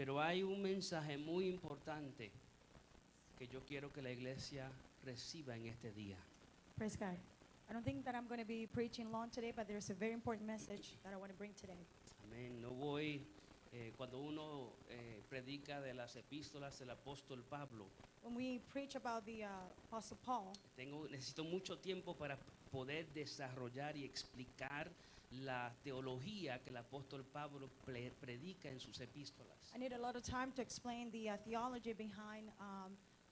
Pero hay un mensaje muy importante que yo quiero que la iglesia reciba en este día. Praise God. I don't think that I'm going to be preaching long today, but there's a very important message that I want to bring today. Amén. No voy, cuando uno predica de las epístolas del apóstol Pablo, When we preach about the Apostle Paul, necesito mucho tiempo para poder desarrollar y explicar la teología que el apóstol Pablo predica en sus epístolas. I need a lot of time to explain the theology behind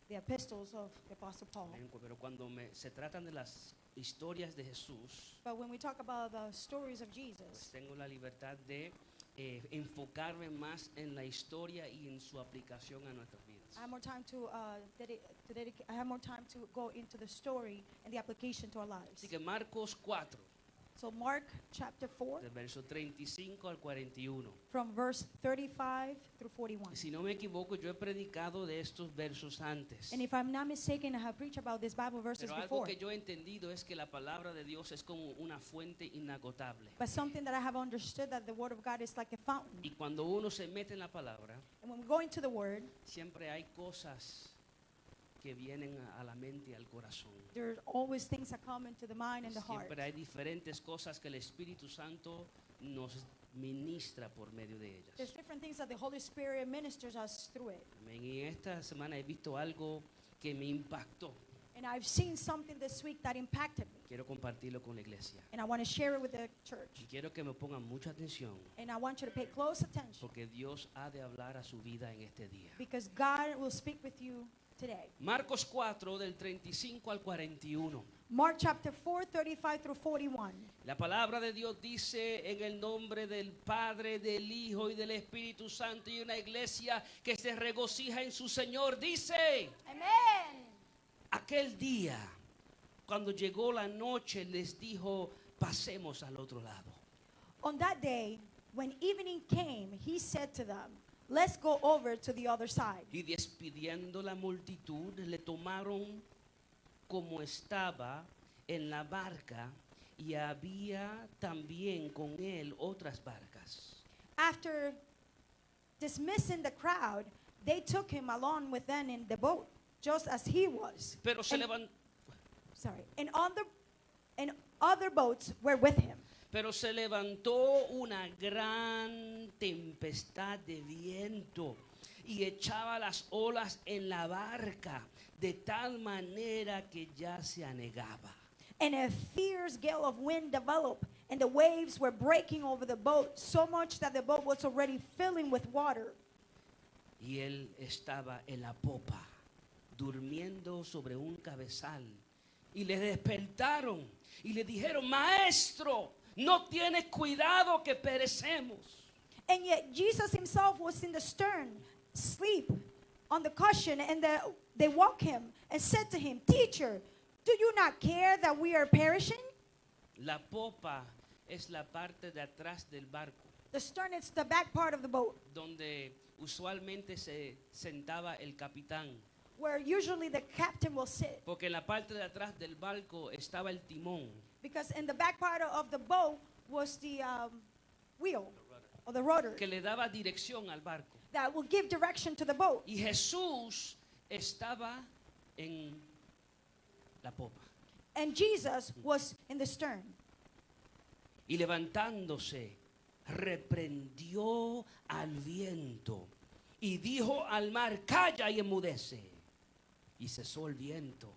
the epistles of the Apostle Paul. Amén. Pero cuando se tratan de las historias de Jesús, But when we talk about the stories of pues Jesus, tengo la libertad de enfocarme más en la historia y en su aplicación a nuestras vidas. I have more time to I have more time to go into the story and the application to our lives. Así que Marcos 4, So Mark chapter 4, del verso 35 al 41. from verse 35 through 41. Y si no me equivoco, yo he predicado de estos versos antes. And if I'm not mistaken, I have preached about these Bible verses Pero algo before. que yo he entendido es que la palabra de Dios es como una fuente inagotable. But something that I have understood, that the Word of God is like a fountain. Y cuando uno se mete en la palabra, And when we go into the Word, siempre hay cosas que vienen a la mente y al corazón. there are always things that come into the mind and the heart. Siempre hay diferentes cosas que el Espíritu Santo nos ministra por medio de ellas. There's different things that the Holy Spirit ministers us through it. Amén. Y esta semana he visto algo que me impactó. And I've seen something this week that impacted me. Quiero compartirlo con la iglesia. And I want to share it with the church. Y quiero que me pongan mucha atención, And I want you to pay close attention, porque Dios ha de hablar a su vida en este día. because God will speak with you today. Marcos 4 del 35 al 41. Mark chapter 4, 35 through 41. La palabra de Dios dice: en el nombre del Padre, del Hijo y del Espíritu Santo, y una iglesia que se regocija en su Señor, dice: Amen. aquel día, cuando llegó la noche, les dijo: pasemos al otro lado. On that day, when evening came, he said to them, let's go over to the other side. Y despidiendo la multitud, le tomaron como estaba en la barca, y había también con él otras barcas. After dismissing the crowd, they took him along with them in the boat, just as he was. Pero se And- levantó. And other boats were with him. Pero se levantó una gran tempestad de viento y echaba las olas en la barca de tal manera que ya se anegaba. And a fierce gale of wind developed, and the waves were breaking over the boat, so much that the boat was already filling with water. Y él estaba en la popa, durmiendo sobre un cabezal. Y le despertaron y le dijeron: maestro, no tienes cuidado que perecemos. And yet Jesus himself was in the stern, asleep on the cushion, and they woke him and said to him, Teacher, do you not care that we are perishing? La popa es la parte de atrás del barco, The stern is the back part of the boat, donde usualmente se sentaba el capitán, where usually the captain will sit. porque en la parte de atrás del barco estaba el timón, Because in the back part of the boat was the wheel, or the rudder, que le daba dirección al barco. that will give direction to the boat. Y Jesús estaba en la popa. And Jesus was in the stern. Y levantándose, reprendió al viento y dijo al mar: calla y enmudece. Y cesó el viento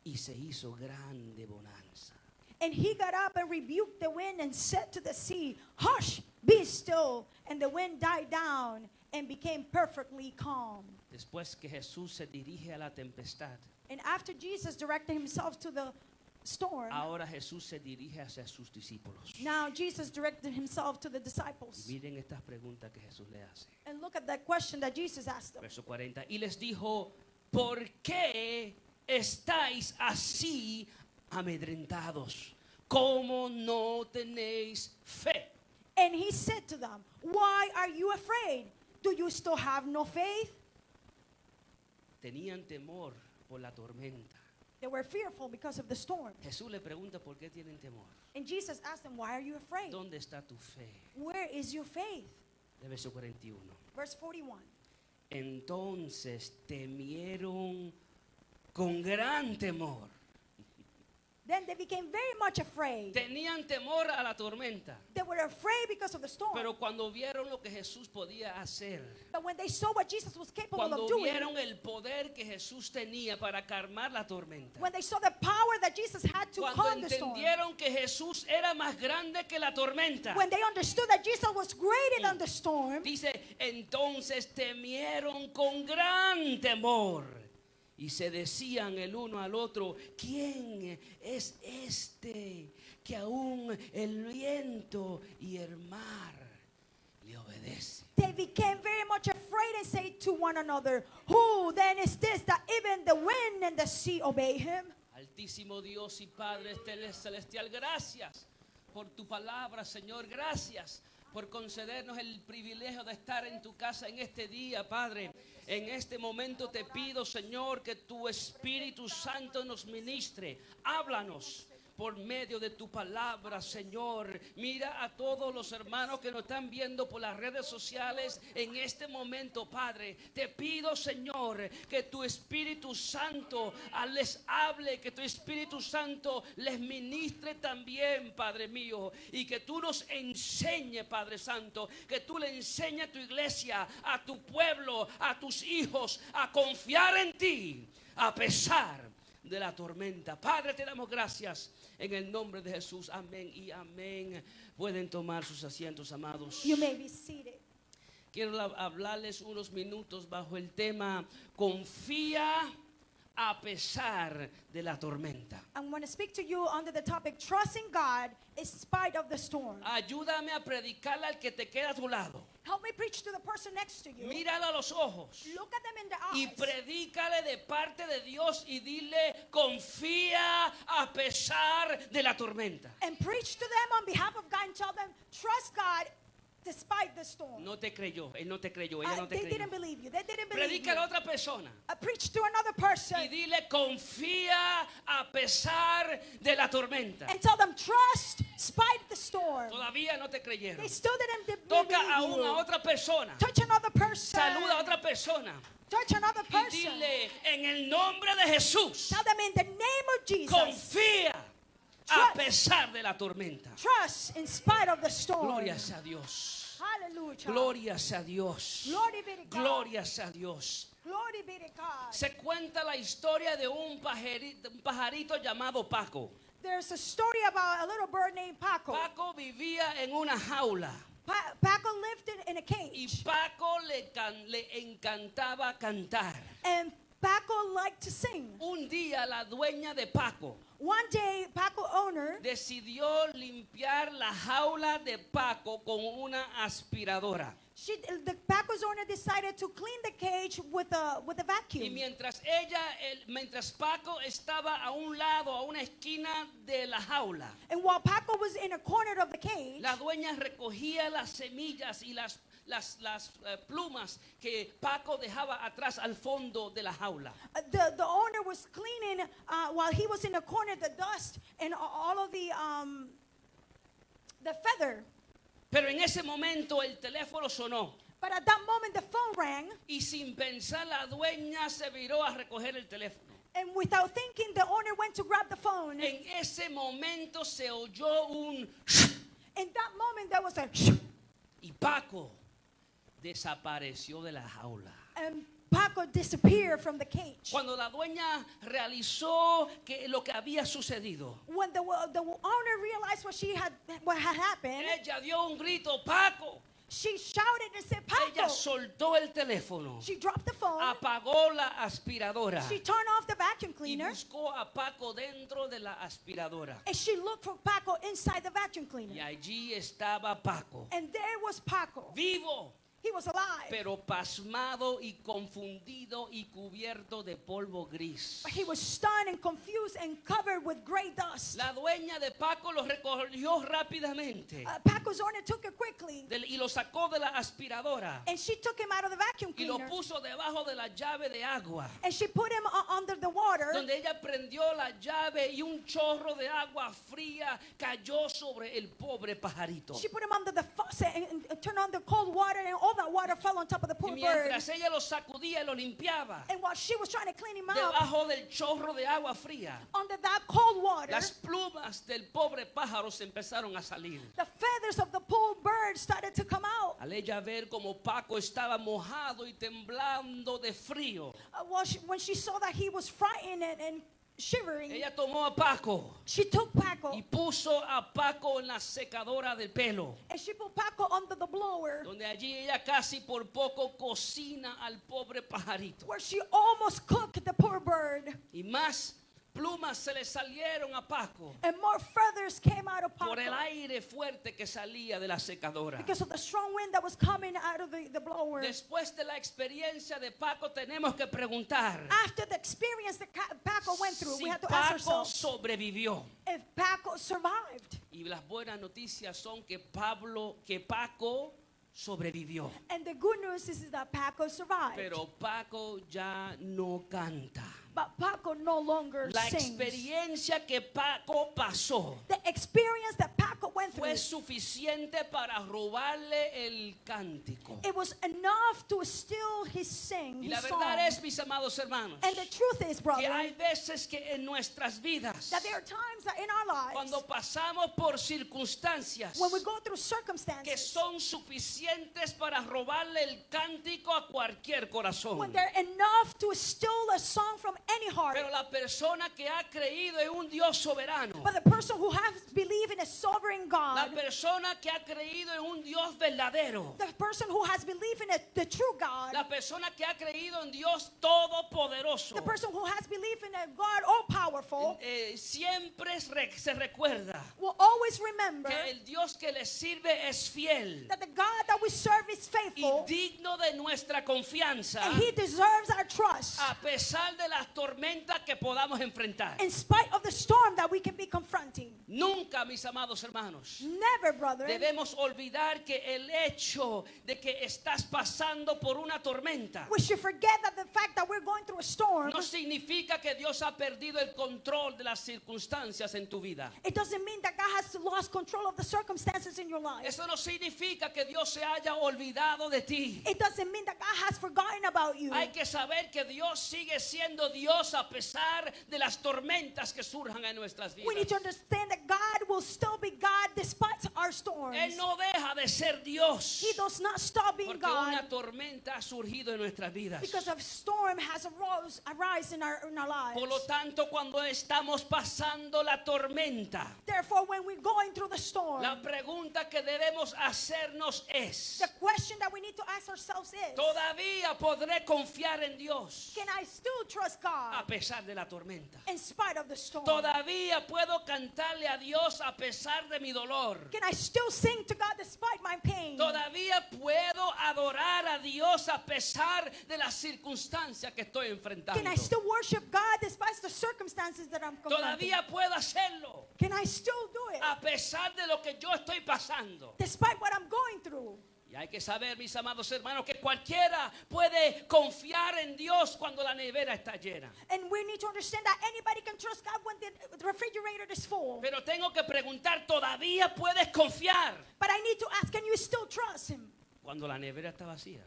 y se hizo grande bonanza. And he got up and rebuked the wind and said to the sea, Hush, be still. And the wind died down and became perfectly calm. Después que Jesús se dirige a la tempestad, And after Jesus directed himself to the storm, ahora Jesús se dirige hacia sus discípulos. now Jesus directed himself to the disciples. Miren estas preguntas que Jesús le hace. And look at that question that Jesus asked them. Verso 40. Y les dijo: ¿por qué estáis así amedrentados? ¿Cómo no tenéis fe? And he said to them, Why are you afraid? Do you still have no faith? Tenían temor por la tormenta. They were fearful because of the storm. Jesús le pregunta: ¿por qué tienen temor? And Jesus asked them, Why are you afraid? ¿Dónde está tu fe? Where is your faith? El verso 41. Verse 41. Entonces temieron con gran temor. Then they became very much afraid. Tenían temor a la tormenta. They were afraid because of the storm. Pero cuando vieron lo que Jesús podía hacer, But when they saw what Jesus was capable cuando of doing, vieron el poder que Jesús tenía para calmar la tormenta, when they saw the power that Jesus had to cuando calm the storm, entendieron que Jesús era más grande que la tormenta, when they understood that Jesus was greater than the storm, dice, entonces temieron con gran temor. Y se decían el uno al otro, ¿quién es este que aún el viento y el mar le obedece? they became very much afraid and said to one another, who then is this that even the wind and the sea obey him? Altísimo Dios y Padre celestial, gracias por tu palabra, Señor. Gracias por concedernos el privilegio de estar en tu casa en este día, Padre. En este momento te pido, Señor, que tu Espíritu Santo nos ministre. Háblanos por medio de tu palabra, Señor. Mira a todos los hermanos que nos están viendo por las redes sociales en este momento, Padre. Te pido, Señor, que tu Espíritu Santo les hable, que tu Espíritu Santo les ministre también, Padre mío, y que tú nos enseñe, Padre Santo, que tú le enseñes a tu iglesia, a tu pueblo, a tus hijos, a confiar en ti, a pesar de la tormenta. Padre, te damos gracias en el nombre de Jesús. Amén y amén. Pueden tomar sus asientos, amados. You may be seated. Quiero hablarles unos minutos bajo el tema confía a pesar de la tormenta. I'm going to speak to you under the topic trusting God in spite of the storm. Ayúdame a predicarle al que te queda a tu lado. Help me preach to the person next to you. Míralo a los ojos Look at them in the y eyes. predícale de parte de Dios y dile confía a pesar de la tormenta. And preach to them on behalf of God and tell them, trust God despite the storm. No te creyó, él no te creyó, ella no te They creyó. didn't believe you. They didn't believe Predícale a you. otra persona Preach to another person y dile confía a pesar de la tormenta. and tell them, trust despite the storm. Todavía no te creyeron. They still didn't Toca believe aún a you. otra persona. Touch another person. Saluda a otra persona Touch another y person. dile en el nombre de Jesús, Tell them in the name of Jesus. confía a pesar de la tormenta. Trust in spite of the storm. Glorias a Dios. Hallelujah. Glorias a Dios. Glory be to God. Glorias a Dios. Glory be to God. Se cuenta la historia de un pajarito llamado Paco. There's a story about a little bird named Paco. Paco vivía en una jaula Paco lived in a y cage. Paco le encantaba cantar. And Paco liked to sing. Un día la dueña de Paco One day, Paco owner decidió limpiar la jaula de Paco con una aspiradora. the Paco's owner decided to clean the cage with a Y vacuum. mientras Paco estaba a un lado, a una esquina de la jaula, And while Paco was in a corner of the cage, la dueña recogía las semillas y las plumas que Paco dejaba atrás al fondo de la jaula. the owner was cleaning while he was in the corner the dust and all of the feather. Pero en ese momento el teléfono sonó But at that moment the phone rang, y sin pensar la dueña se viró a recoger el teléfono. and without thinking the owner went to grab the phone. En ese momento se oyó un In that moment there was a y Paco desapareció de la jaula. and Paco disappeared from the cage. Cuando la dueña realizó que lo que había sucedido, When the owner realized what had happened, ella dio un grito, Paco. she shouted and said, Ella Paco! soltó el teléfono, She dropped the phone. apagó la aspiradora She turned off the vacuum y cleaner. buscó a Paco dentro de la aspiradora. And she looked for Paco inside the vacuum Y cleaner. allí estaba Paco, And there was Paco. vivo, He was alive. pero pasmado y confundido y cubierto de polvo gris. But he was stunned and confused and covered with gray dust. La dueña de Paco lo recogió rápidamente Paco's owner took it quickly. y lo sacó de la aspiradora And she took him out of the vacuum y lo cleaner. puso debajo de la llave de agua, And she put him under the water. donde ella prendió la llave y un chorro de agua fría cayó sobre el pobre pajarito. She put him under the faucet and turned on the cold water. And all that water fell on top of the Y poor bird. mientras ella lo sacudía y lo limpiaba, And while she was trying to clean him up, debajo del chorro de agua fría, under that cold water, las plumas del pobre pájaro se empezaron a salir. the feathers of the poor bird started to come out. Al ella ver como Paco estaba mojado y temblando de frío, When she saw that he was frightened and shivering, ella tomó a Paco she took Paco y puso a Paco en la secadora del pelo, and she put Paco under the blower, donde allí ella casi por poco cocina al pobre pajarito. where she almost cooked the poor bird. Y más plumas se le salieron a Paco And more feathers came out of por el Paco aire fuerte que salía de la secadora. because of the strong wind that was coming out of the blower. Después de la experiencia de Paco tenemos que preguntar After the experience that Paco went through, si we had to ask Paco ourselves sobrevivió. if Paco survived. Y las buenas noticias son que Paco sobrevivió. And the good news is that Paco survived. Pero Paco ya no canta. But Paco no longer La sings. experiencia que Paco pasó The experience that Paco went through, fue suficiente para robarle el cántico. it was enough to steal his sing, Y his la song. verdad es, mis amados hermanos, And the truth is, que brother, hay veces que en nuestras vidas, that there are times that in our lives, cuando pasamos por circunstancias when we go through que circumstances, son suficientes para robarle el cántico a cualquier corazón. when they're enough to steal a song from any heart. Pero la persona que ha creído en un Dios soberano, But the person who has believed in a sovereign la God, persona que ha creído en un Dios verdadero, the person who has believed in the true God, la persona que ha creído en Dios todopoderoso, the person who has believed in a God all-powerful, siempre se recuerda will always remember que el Dios que le sirve es fiel that the God that we serve is y faithful, digno de nuestra confianza, and He deserves our trust a pesar de las tormentas que podamos enfrentar. in spite of the storm that we can be confronting. Nunca, mis amados hermanos, Never, brother, debemos olvidar que el hecho de que estás pasando por una tormenta we should forget that the fact that we're going through a storm, no significa que Dios ha perdido el control de las circunstancias en tu vida. it doesn't mean that God has lost control of the circumstances in your life. Eso no significa que Dios se haya olvidado de ti. It doesn't mean that God has forgotten about you. Hay que saber que Dios sigue siendo Dios a pesar de las tormentas que surjan en nuestras We need to vidas. understand that God will still be God despite our storms. Él no deja de ser Dios He does not stop being porque una God tormenta ha surgido en nuestras vidas. because a storm has arisen in our lives. Por lo tanto, cuando estamos pasando la tormenta, Therefore, when we're going through the storm, la pregunta que debemos hacernos es: the question that we need to ask ourselves is, ¿todavía podré confiar en Dios can I still trust God a pesar de la tormenta? in spite of the storm? ¿Todavía puedo cantarle a Dios a pesar de mi dolor? Can I still sing to God despite my pain? ¿Todavía puedo adorar a Dios a pesar de las circunstancias que estoy enfrentando? Can I still worship God despite the circumstances that I'm confronting? ¿Todavía puedo hacerlo Can I still do it a pesar de lo que yo estoy pasando? despite what I'm going through? Y hay que saber, mis amados hermanos, que cualquiera puede confiar en Dios cuando la nevera está llena. And we need to understand that anybody can trust God when the refrigerator is full. Pero tengo que preguntar, ¿todavía puedes confiar But I need to ask, can you still trust Him cuando la nevera está vacía?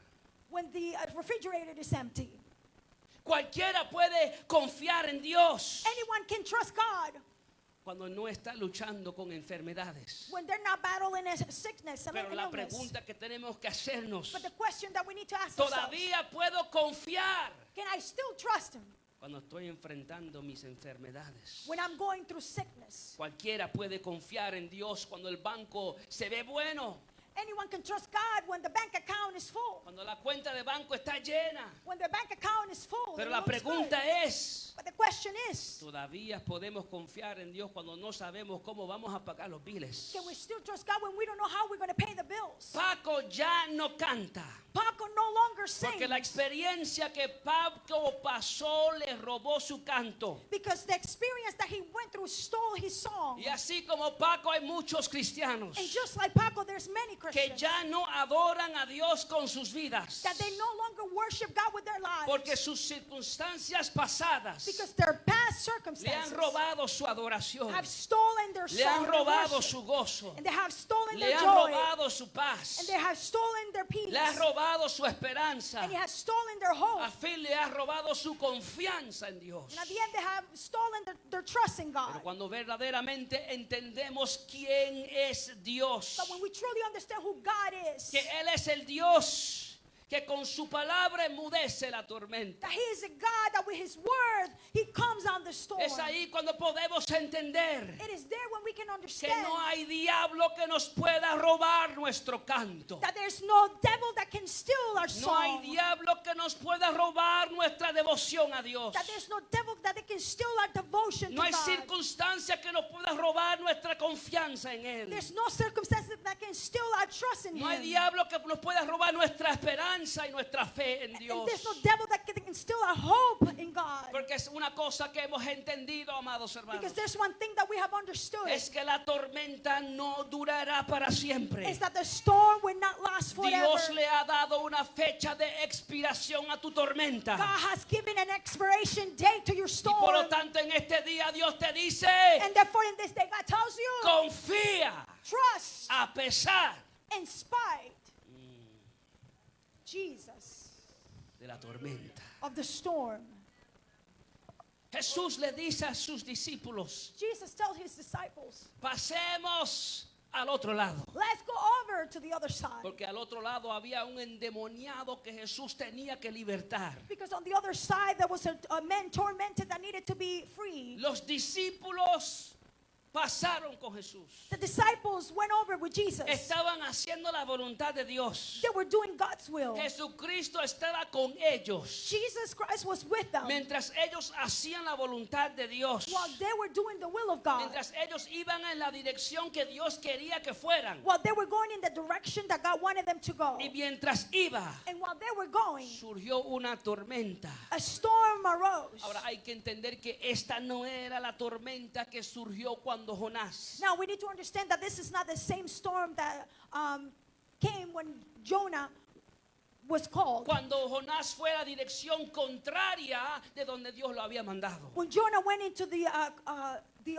when the refrigerator is empty? Cualquiera puede confiar en Dios Anyone can trust God cuando no está luchando con enfermedades. when they're not battling a sickness, an Pero la illness. pregunta que tenemos que hacernos, But the question that we need to ask ourselves, ¿todavía puedo confiar can I still trust Him cuando estoy enfrentando mis enfermedades? when I'm going through sickness? Cualquiera puede confiar en Dios cuando el banco se ve bueno, Anyone can trust God when the bank account is full. cuando la cuenta de banco está llena. When the bank account is full, Pero it la looks pregunta good. es, But the question is, ¿todavía podemos confiar en Dios cuando no sabemos cómo vamos a pagar los biles? can we still trust God when we don't know how we're going to pay the bills? Paco ya no canta, Paco no longer porque sings la experiencia que Paco pasó le robó su canto. because the experience that he went through stole his song. Y así como Paco hay muchos cristianos And just like Paco, there's many que Christians ya no adoran a Dios con sus vidas, that they no longer worship God with their lives porque sus circunstancias pasadas because their past le han circumstances robado su adoración, have stolen their le han song and robado worship, su gozo, and they have stolen le their han joy, robado su paz. and they have stolen their peace. Le ha robado su esperanza. And he has stolen their hope. Al fin le ha robado su confianza en Dios. And at the end, they have stolen their trust in God. Pero cuando verdaderamente entendemos quién es Dios, But when we truly understand who God is, que Él es el Dios que con su palabra enmudece la tormenta, that he is a God that with his word, he calms down the storm. es ahí cuando podemos entender It is there when we can que understand no hay diablo que nos pueda robar nuestro canto. that there's no devil that can steal our No hay song. diablo que nos pueda robar nuestra devoción a Dios. That there's no devil that they can steal our devotion No to hay God. circunstancia que nos pueda robar nuestra confianza en Él. There's no circumstances that can steal our trust in No hay him. diablo que nos pueda robar nuestra esperanza y nuestra fe en And Dios. there's no devil that can steal our hope in God. Porque es una cosa que hemos entendido, amados hermanos. Because there's one thing that we have understood. Es que la tormenta no durará para siempre. Is that the storm will not last forever. Dios le ha dado una fecha de expiración a tu tormenta. God has given an expiration date to your Y storm. por lo tanto en este día Dios te dice, And therefore in this day God tells you, confía trust a pesar in spite, Jesus, de la tormenta. of the storm. Jesús le dice a sus discípulos, Jesus tells his disciples, pasemos al otro lado. let's go over to the other side. Porque al otro lado había un endemoniado que Jesús tenía que libertar. Because on the other side there was a man tormented that needed to be free. Los discípulos pasaron con Jesús. The disciples went over with Jesus. Estaban haciendo la voluntad de Dios. They were doing God's will. Jesucristo estaba con ellos. Jesus Christ was with them Mientras ellos hacían la voluntad de Dios. while they were doing the will of God. Mientras ellos iban en la dirección que Dios quería que fueran. While they were going in the direction that God wanted them to go. Y mientras iba, And while they were going, surgió una tormenta. a storm arose. Ahora hay que entender que esta no era la tormenta que surgió cuando Jonás. Now we need to understand that this is not the same storm that came when Jonah was called. Cuando Jonás fue a la dirección contraria de donde Dios lo había mandado. When Jonah went into the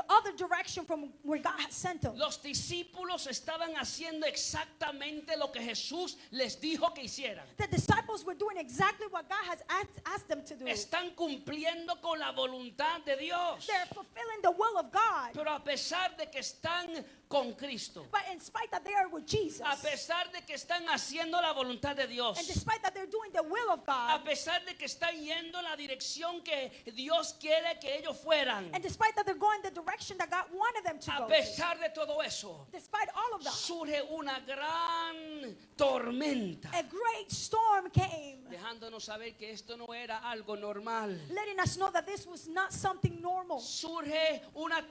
other direction from where God had sent him. Los discípulos estaban haciendo exactamente lo que Jesús les dijo que hicieran. The disciples were doing exactly what God has asked them to do. Están cumpliendo con la voluntad de Dios. They're fulfilling the will of God. Pero a pesar de que están con Cristo, But in spite that they are with Jesus, a pesar de que están haciendo la voluntad de Dios, and despite that they're doing the will of a God, pesar de que están yendo en la dirección que Dios quiere que ellos fueran, and despite that they're going the direction that God wanted them to a go, pesar de todo eso, despite all of that, surge una gran tormenta, a great storm came, dejándonos saber que esto no era algo normal. letting us know that this was not something normal. Surge una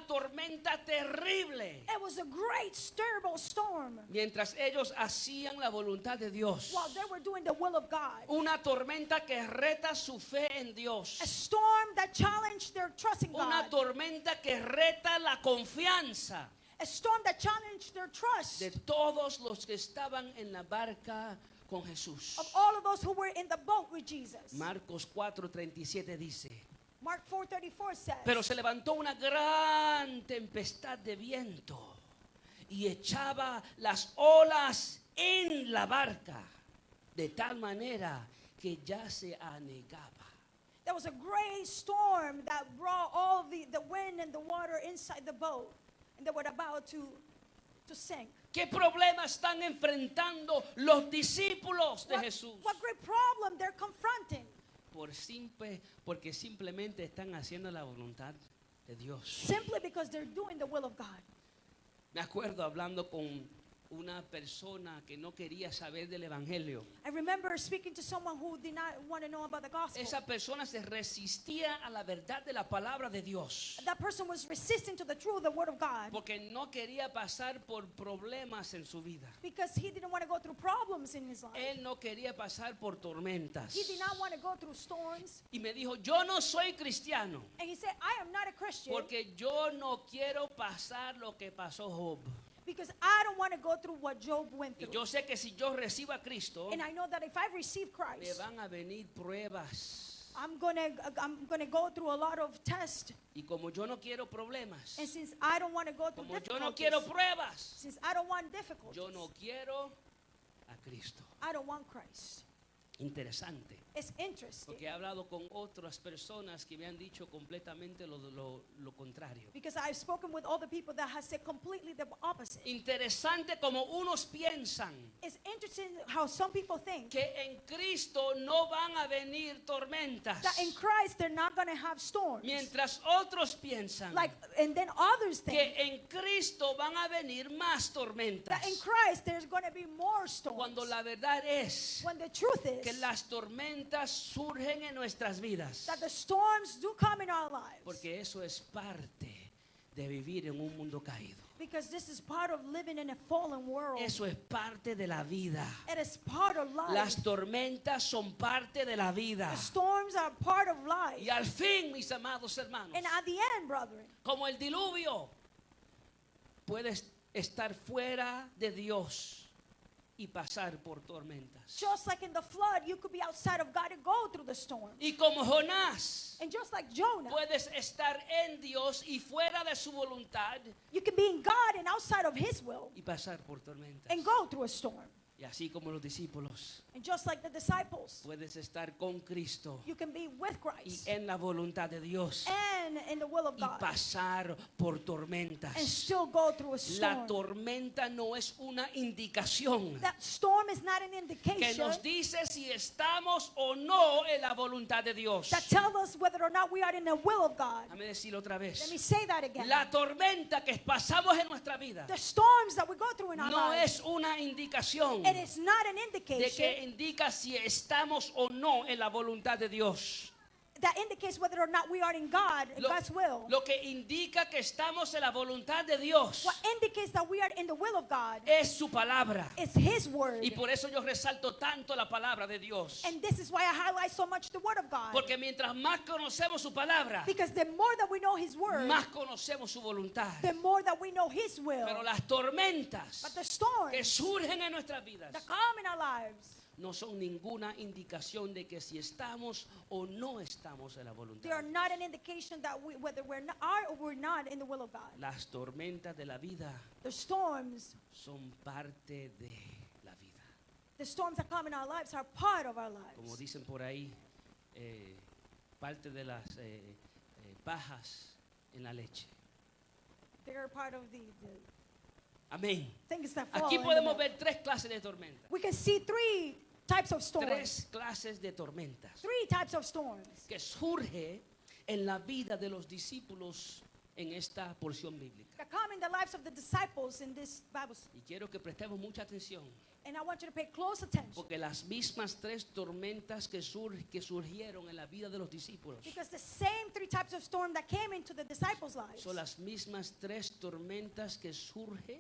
tormenta terrible. It was a great, terrible storm Mientras ellos hacían la voluntad de Dios. while they were doing the will of God. Una tormenta que reta su fe en Dios. A storm that challenged their trust in Una God. tormenta que reta la confianza A storm that challenged their trust de todos los que estaban en la barca con Jesús. of all of those who were in the boat with Jesus. Marcos 4:37 dice, Mark 4:34 says, pero se levantó una gran tempestad de viento y echaba las olas en la barca de tal manera que ya se anegaba. there was a great storm that brought all the wind and the water inside the boat, and they were about to sink. ¿Qué problema están enfrentando los discípulos de Jesús? What great problem they're confronting. Porque simplemente están haciendo la voluntad de Dios. Simply because they're doing the will of God. Me acuerdo hablando con una persona que no quería saber del evangelio. I remember speaking to someone who did not want to know about the gospel. Esa persona se resistía a la verdad de la palabra de Dios. That person was resisting to the truth of the word of God Porque no quería pasar por problemas en su vida. because he didn't want to go through problems in his life. Él no quería pasar por tormentas. He did not want to go through storms. Y me dijo, yo no soy cristiano. And he said, I am not a Christian Porque yo no quiero pasar lo que pasó Job. because I don't want to go through what Job went Y through. yo sé que si yo recibo a Cristo, And I know that if I receive me Christ, van a venir pruebas. I'm gonna go through a lot of tests. Y como yo no quiero problemas, And since I don't want to go through como yo no quiero difficulties, pruebas, since I don't want difficulties, yo no quiero a Cristo. I don't want Christ. Interesante. It's interesting. Porque he hablado con otras personas que me han dicho completamente lo contrario. Because I've spoken with other people that have said completely the opposite. Interesante como unos piensan It's interesting how some people think que en Cristo no van a venir tormentas, that in Christ they're not going to have storms. mientras otros piensan And then others think que en Cristo van a venir más tormentas. that in Christ there's going to be more storms. Cuando la verdad es When the truth is que las tormentas surgen en nuestras vidas, that the storms do come in our lives. porque eso es parte de vivir en un mundo caído. Because this is part of living in a fallen world. Eso es parte de la vida. It is part of life. Las tormentas son parte de la vida. The storms are part of life. Y al fin, mis amados hermanos, And at the end, brethren, como el diluvio, puedes estar fuera de Dios y pasar por tormentas. just like in the flood, you could be outside of God and go through the storm. Y como Jonás, And just like Jonah, puedes estar en Dios y fuera de su voluntad you can be in God and outside of His will y pasar por tormentas. and go through a storm. Y así como los discípulos, And just like the disciples, puedes estar con Cristo you can be with y Christ en la voluntad de Dios and in the will of y God pasar por and tormentas. still go through a La storm. tormenta no es una indicación That storm is not an que indication nos dice si estamos o no en la voluntad de Dios. that tells us whether or not we are in the will of God. Déjame decirlo otra Let me vez. say that again. La tormenta que pasamos en nuestra vida The storms that we go through in our no lives, es una indicación it is not an de indication que indica si estamos o no en la voluntad de Dios. that indicates whether or not we are in God, in God's will. Lo que indica que estamos en la voluntad de Dios What indicates that we are in the will of God es su palabra. is His word. Y por eso yo resalto tanto la palabra de Dios. And this is why I highlight so much the word of God. Porque mientras más conocemos su palabra, Because the more that we know His word, más conocemos su voluntad. the more that we know His will. Pero las tormentas But the que storms surgen en nuestras vidas that come in our lives, no son ninguna indicación de que si estamos o no estamos en la they voluntad. are not an indication that whether we are or we're not in the will of God. Las tormentas de la vida The storms son parte de la vida. The storms that come in our lives are part of our Como lives. dicen por ahí, parte de las pajas en la leche. They are part of the Amén. things that fall. Aquí in the podemos milk. ver tres clases de tormentas. We can see three types of storms. Tres clases de tormentas Three types of storms que surge en la vida de los discípulos en esta porción bíblica. that come in the lives of the disciples in this Bible. Y quiero que prestemos mucha atención, And I want you to pay close attention. porque las mismas tres tormentas que surgieron en la vida de los discípulos Because the same three types of storm that came into the disciples' lives son las mismas tres tormentas que surgen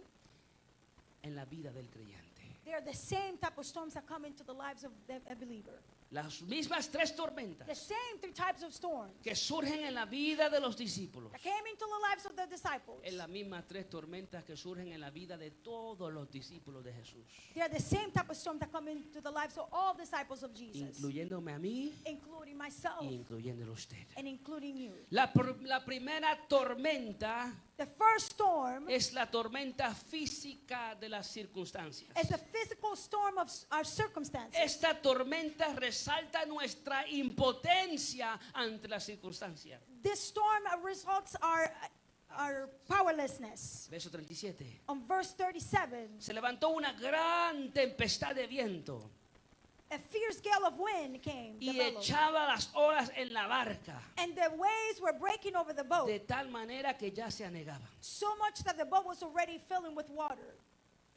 en la vida del creyente. they are the same type of storms that come into the lives of a believer. Las mismas tres The tormentas same three types of storms que surgen en la vida de los discípulos that came into the lives of the disciples. es las mismas tres tormentas que surgen en la vida de todos los discípulos de Jesús, They are the same type of storms that come into the lives of all disciples of Jesus, incluyéndome a mí including myself y incluyéndolo a usted. and including you. La primera tormenta The first storm es la tormenta física de las circunstancias. is the physical storm of our circumstances. Esta tormenta resalta nuestra impotencia ante las circunstancias. This storm results our powerlessness. Verso 37. On verse 37, Se levantó una gran tempestad de viento a fierce gale of wind came, y developed, echaba las olas en la barca, and the waves were breaking over the boat, de tal manera que ya se anegaban. so much that the boat was already filling with water.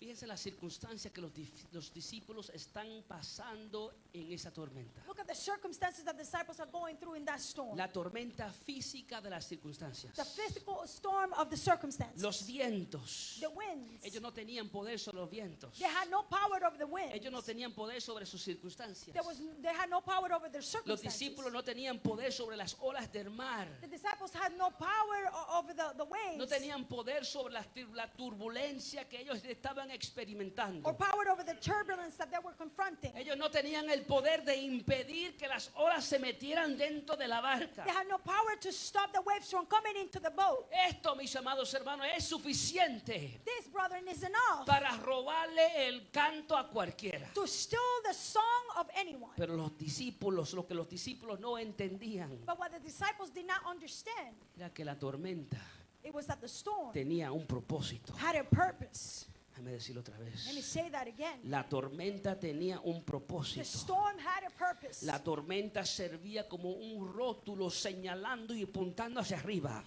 Fíjense las circunstancias que los discípulos están pasando en esa tormenta. Look at the circumstances that the disciples are going through in that storm. La tormenta física de las circunstancias. The physical storm of the circumstances. Los vientos. The winds. Ellos no tenían poder sobre los vientos. They had no power over the winds. Ellos no tenían poder sobre sus circunstancias. They had no power over their Los circumstances. discípulos no tenían poder sobre las olas del mar. The disciples had no power over the waves. No tenían poder sobre la turbulencia que ellos estaban Or experimentando. power over the turbulence that they were confronting. Ellos no tenían el poder de impedir que las olas se metieran dentro de la barca. They had no power to stop the waves from coming into the boat. Esto, mis amados hermanos, es suficiente This, brethren, is enough para robarle el canto a cualquiera. to steal the song of anyone. Pero los discípulos, lo que los discípulos no entendían But what the disciples did not understand, era que la tormenta it was that the storm tenía un propósito. had a purpose. Déjame decirlo otra vez. Let me say that again. La tormenta tenía un The propósito. storm had a purpose. La tormenta servía como un rótulo señalando y apuntando hacia arriba.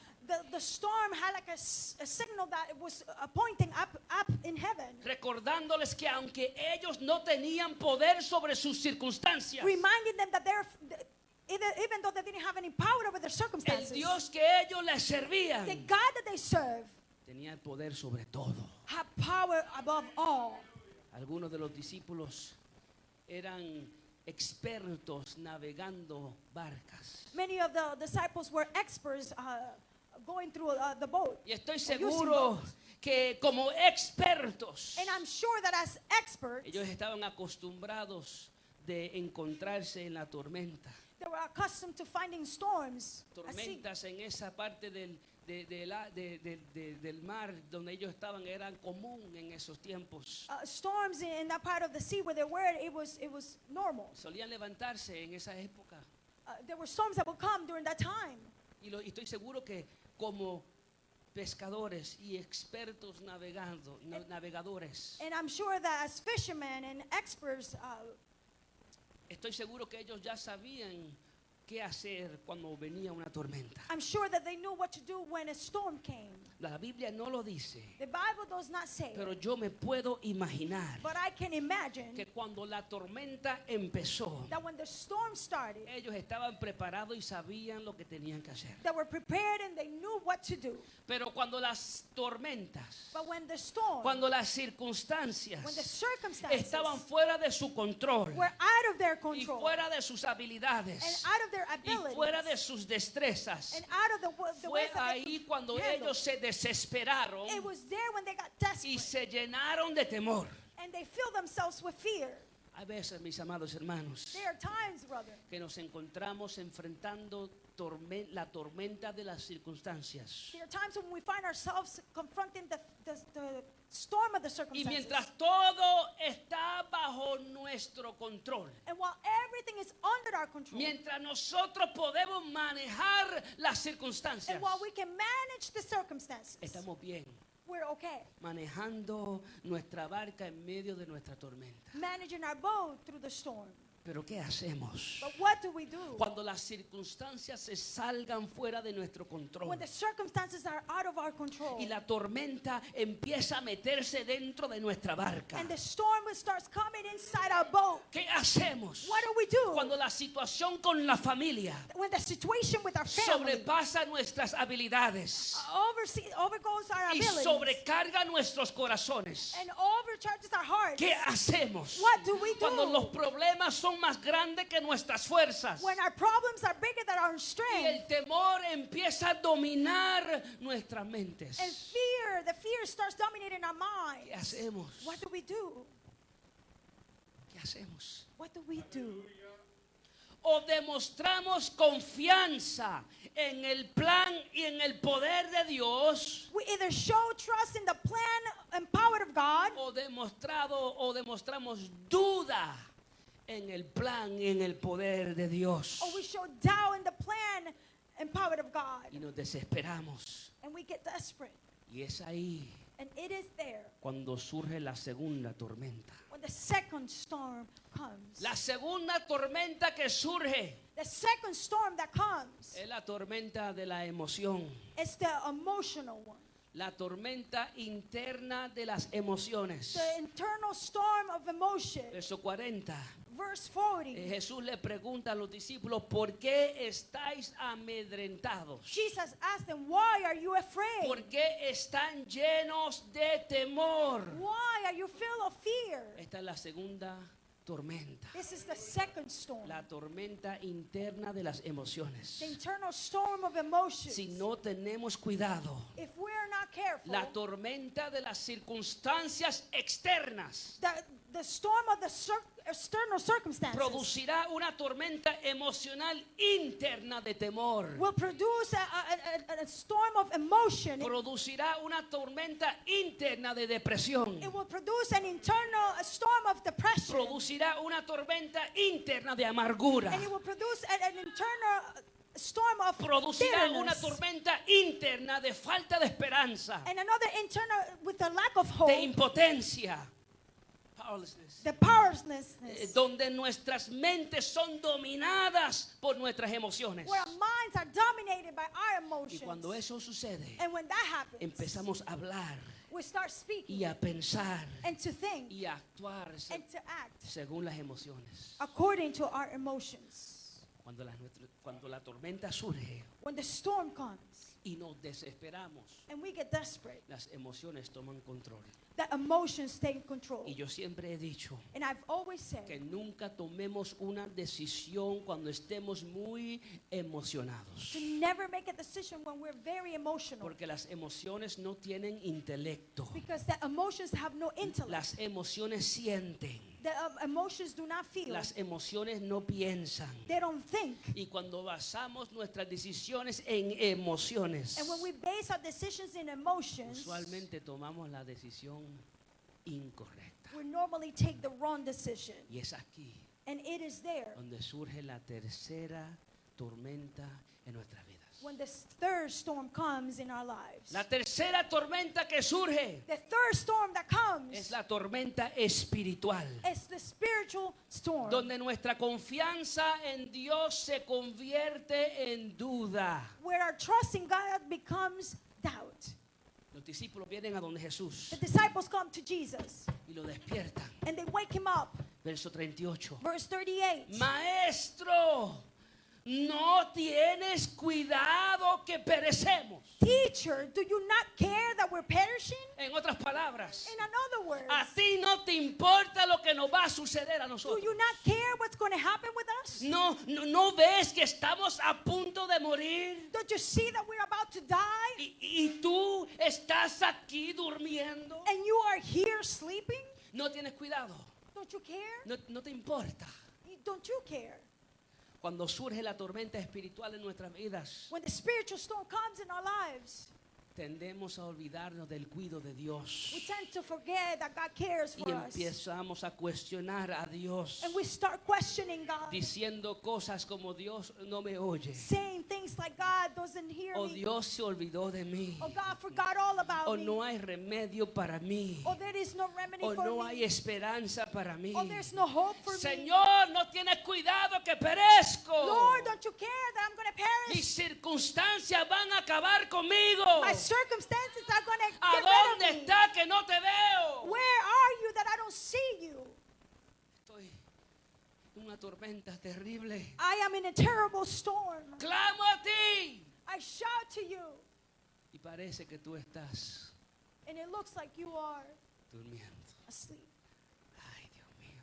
The storm had like a signal that it was pointing up in heaven, Recordándoles que aunque ellos no tenían poder sobre sus circunstancias, reminding them that even though they didn't have any power over their el circumstances, Dios que ellos les servían the God that they serve tenía el poder sobre todo. had power above all. Algunos de los discípulos eran expertos navegando barcas. Many of the disciples were experts going through the boat. Y estoy using seguro boats. que como expertos, And I'm sure that as experts, ellos estaban acostumbrados de encontrarse en la tormenta. they were accustomed to finding storms at sea. Tormentas en esa parte del mar donde ellos estaban eran común en esos tiempos. Storms in that part of the sea where they were, it was normal. Solían levantarse en esa época. There were storms that would come during that time. Y estoy seguro que como pescadores y expertos navegadores, And I'm sure that as fishermen and experts, estoy seguro que ellos ya sabían qué hacer cuando venía una tormenta. I'm sure that they knew what to do when a storm came. La Biblia no lo dice, The Bible does not say pero it, yo me puedo imaginar but I can imagine que cuando la tormenta empezó, that when the storm started, ellos estaban preparados y sabían lo que tenían que hacer. they were prepared and they knew what to do. Pero cuando las tormentas, But when the storm, cuando las when the circunstancias circumstances estaban fuera de su control were out of their y control fuera de sus and habilidades out of their y fuera de abilities sus destrezas, and out of the fue ways that they ahí could cuando handle. ellos se desesperaron It was there when they got y desperate se llenaron de temor. and they filled themselves with fear. Hay veces, mis amados hermanos, There are times, brother, que nos encontramos enfrentando la tormenta de las circunstancias. there are times when we find ourselves confronting the storm of the Y circumstances. mientras todo está bajo nuestro control, And while everything is under our control, mientras nosotros podemos manejar las circunstancias, and while we can manage the circumstances, estamos bien we're okay. manejando nuestra barca en medio de nuestra tormenta. Managing our boat through the storm. Pero ¿qué hacemos But what do we do cuando las circunstancias se salgan fuera de nuestro control when the circumstances are out of our control y la tormenta empieza a meterse dentro de nuestra barca? and the storm starts coming inside our boat? ¿Qué hacemos What do we do cuando la situación con la familia when the situation with our family sobrepasa nuestras habilidades overgoes our y abilities sobrecarga nuestros corazones? and overcharges our hearts? ¿Qué hacemos What do we do cuando los problemas son más grandes que nuestras fuerzas when our problems are bigger than our y strength el temor empieza a dominar nuestras mentes? and the fear starts dominating our ¿Qué minds? hacemos? What do we do? ¿Qué hacemos? What do we do? O demostramos confianza en el plan y en el poder de Dios, We either show trust in the plan and power of God, o demostramos duda en el plan y en el poder de Dios. or we show doubt in the plan and power of God, Y nos desesperamos. and we get desperate. Y es ahí And it is there cuando surge la segunda tormenta. when the second storm comes. La segunda tormenta que surge The second storm that comes es la tormenta de la emoción, is the emotional one, la tormenta interna de las emociones. the internal storm of emotion. Verso 40. Verse 40. Jesús le pregunta a los discípulos, ¿por qué estáis amedrentados? Jesus asked them, "Why are you afraid? ¿Por qué están llenos de temor? Why are you filled of fear?" Esta es la segunda tormenta, This is the second storm, la tormenta interna de las emociones. the internal storm of emotions. Si no tenemos cuidado, If we're not careful, la tormenta de las circunstancias externas the storm of the external circumstances producirá una tormenta emocional interna de temor. will produce a storm of emotion. Producirá una tormenta interna de depresión. It will produce an internal storm of depression. Producirá una tormenta interna de amargura. And it will produce an internal storm of Producirá una bitterness. tormenta interna de falta de esperanza, And another internal with a lack of hope, de impotencia, powerlessness, the powerlessness, donde nuestras mentes son dominadas por nuestras emociones. where our minds are dominated by our Y emotions. cuando eso sucede, And when that happens, empezamos a hablar we start speaking y a pensar and to think y a actuar and to act según las emociones. according to our emotions. Cuando la tormenta surge When the storm comes y nos desesperamos, and we get desperate, las emociones toman control. that emotions take control. Y yo siempre he dicho And I've always said, que nunca tomemos una decisión cuando estemos muy emocionados. to never make a decision when we're very emotional, Porque las emociones no tienen intelecto. because the emotions have no intellect. Las emociones sienten. The emotions do not feel. Las emociones no piensan. They don't think. Y cuando basamos nuestras decisiones en emociones, And when we base our decisions in emotions, usualmente tomamos la decisión incorrecta. we normally take the wrong decision. Y es aquí And it is there donde surge la tercera tormenta en nuestras vidas. when the third storm comes in our lives. La tercera tormenta que surge The third storm that comes es la tormenta espiritual, is the spiritual storm, donde nuestra confianza en Dios se convierte en duda. where our trust in God becomes doubt. Los discípulos vienen a donde Jesús The disciples come to Jesus y lo despiertan. and they wake him up. Verso 38. Verse 38. Maestro, no tienes cuidado que perecemos. Teacher, do you not care that we're perishing? En otras palabras, In another words, a ti no te importa lo que nos va a suceder a do nosotros. you not care what's going to happen with us? No ves que estamos a punto de morir. Don't you see that we're about to die? Y tú estás aquí durmiendo. And you are here sleeping? No tienes cuidado. Don't you care? No te importa. Don't you care? Cuando surge la tormenta espiritual en nuestras vidas, When the spiritual storm comes in our lives, tendemos a olvidarnos del cuidado de Dios. we tend to forget that God cares Y for us. empezamos a cuestionar a Dios, And we start questioning God, diciendo cosas como Dios no me oye, saying things like God doesn't hear o me, Dios se olvidó de mí, or God forgot all about o me, no hay remedio para mí, or there is no remedy o for no me, hay esperanza para mí. or there's no hope for me. Señor, no tienes cuidado que perezco. Lord, don't you care that I'm going to Mis perish? circunstancias van a acabar conmigo. My circumstances are going to ¿A get dónde rid of me. está que no te veo? Where are you that I don't see you? Estoy en una tormenta terrible. I am in a terrible storm. Clamo a ti. I shout to you, Y parece que tú estás and it looks like you are durmiendo. asleep. Ay, Dios mío.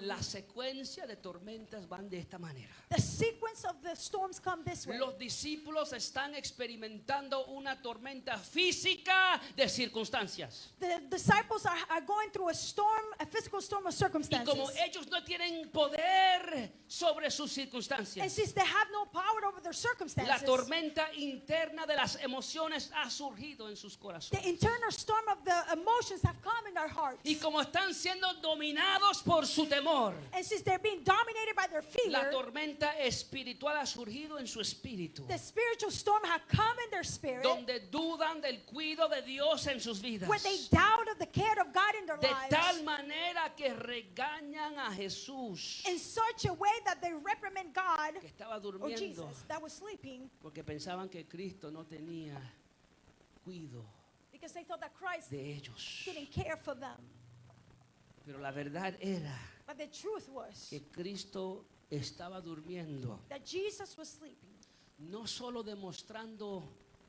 La secuencia de tormentas van de esta manera. The sequence of the storms come this way. Los discípulos están experimentando una tormenta física de circunstancias. The disciples are going through a storm, a physical storm of Y circumstances. como ellos no tienen poder sobre sus And circunstancias, since they have no power over their la circumstances, tormenta interna de las emociones ha surgido en sus the corazones. internal storm of the emotions have come in their hearts. Y como están siendo dominados por su temor, And since they're being dominated by their la fear, tormenta espiritual ha surgido en su espíritu, the spiritual storm have come in their spirit, donde dudan del cuidado de Dios en sus vidas, where they doubt of the care of God in their de lives, tal manera que regañan a Jesús, in such a way that they reprimand God que estaba or durmiendo, Jesus that was sleeping, porque pensaban que Cristo no tenía cuidado because they thought that Christ de ellos. didn't care for them. Pero la verdad era But the truth was que Cristo estaba durmiendo, that Jesus was sleeping, no solo demostrando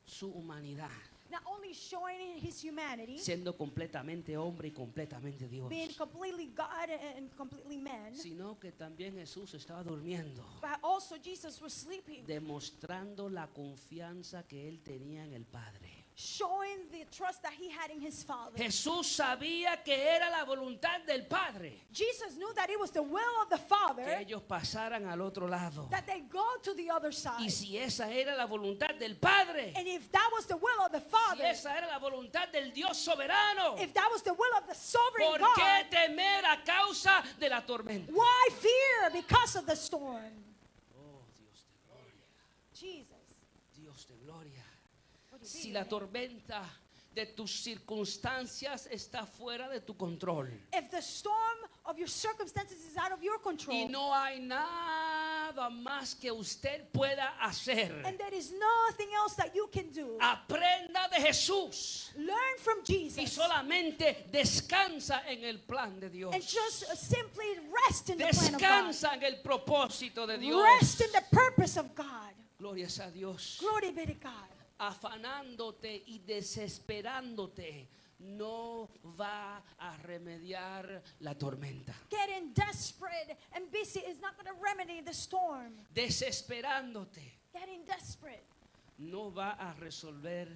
su humanidad, not only showing his humanity, siendo completamente hombre y completamente Dios, being completely God and completely man, sino que también Jesús estaba durmiendo, but also Jesus was sleeping, demostrando la confianza que él tenía en el Padre. showing the trust that he had in his Father. Jesús sabía que era la voluntad del Padre Jesus knew that it was the will of the que Father ellos pasaran al otro lado. that they go to the other side. Y si esa era la voluntad del Padre, And if that was the will of the si Father, esa era la voluntad del Dios soberano, if that was the will of the sovereign ¿por God, qué temer a causa de la tormenta? why fear because of the storm? Oh, Dios de gloria, Jesus. Dios de gloria. What do you Si think? la tormenta de tus circunstancias está fuera de tu control If the storm of your circumstances is out of your y control, no hay nada más que usted pueda hacer, and there is nothing else that you can do, aprenda de Jesús learn from y Jesus solamente descansa en el plan de Dios. and just simply rest in the plan of God. Descansa en el propósito de Dios. Rest in the purpose of God. Glorias a Dios. Glory be to God. Afanándote y desesperándote no va a remediar la tormenta. Getting desperate and busy is not going to remedy the storm. Desesperándote Getting desperate no va a resolver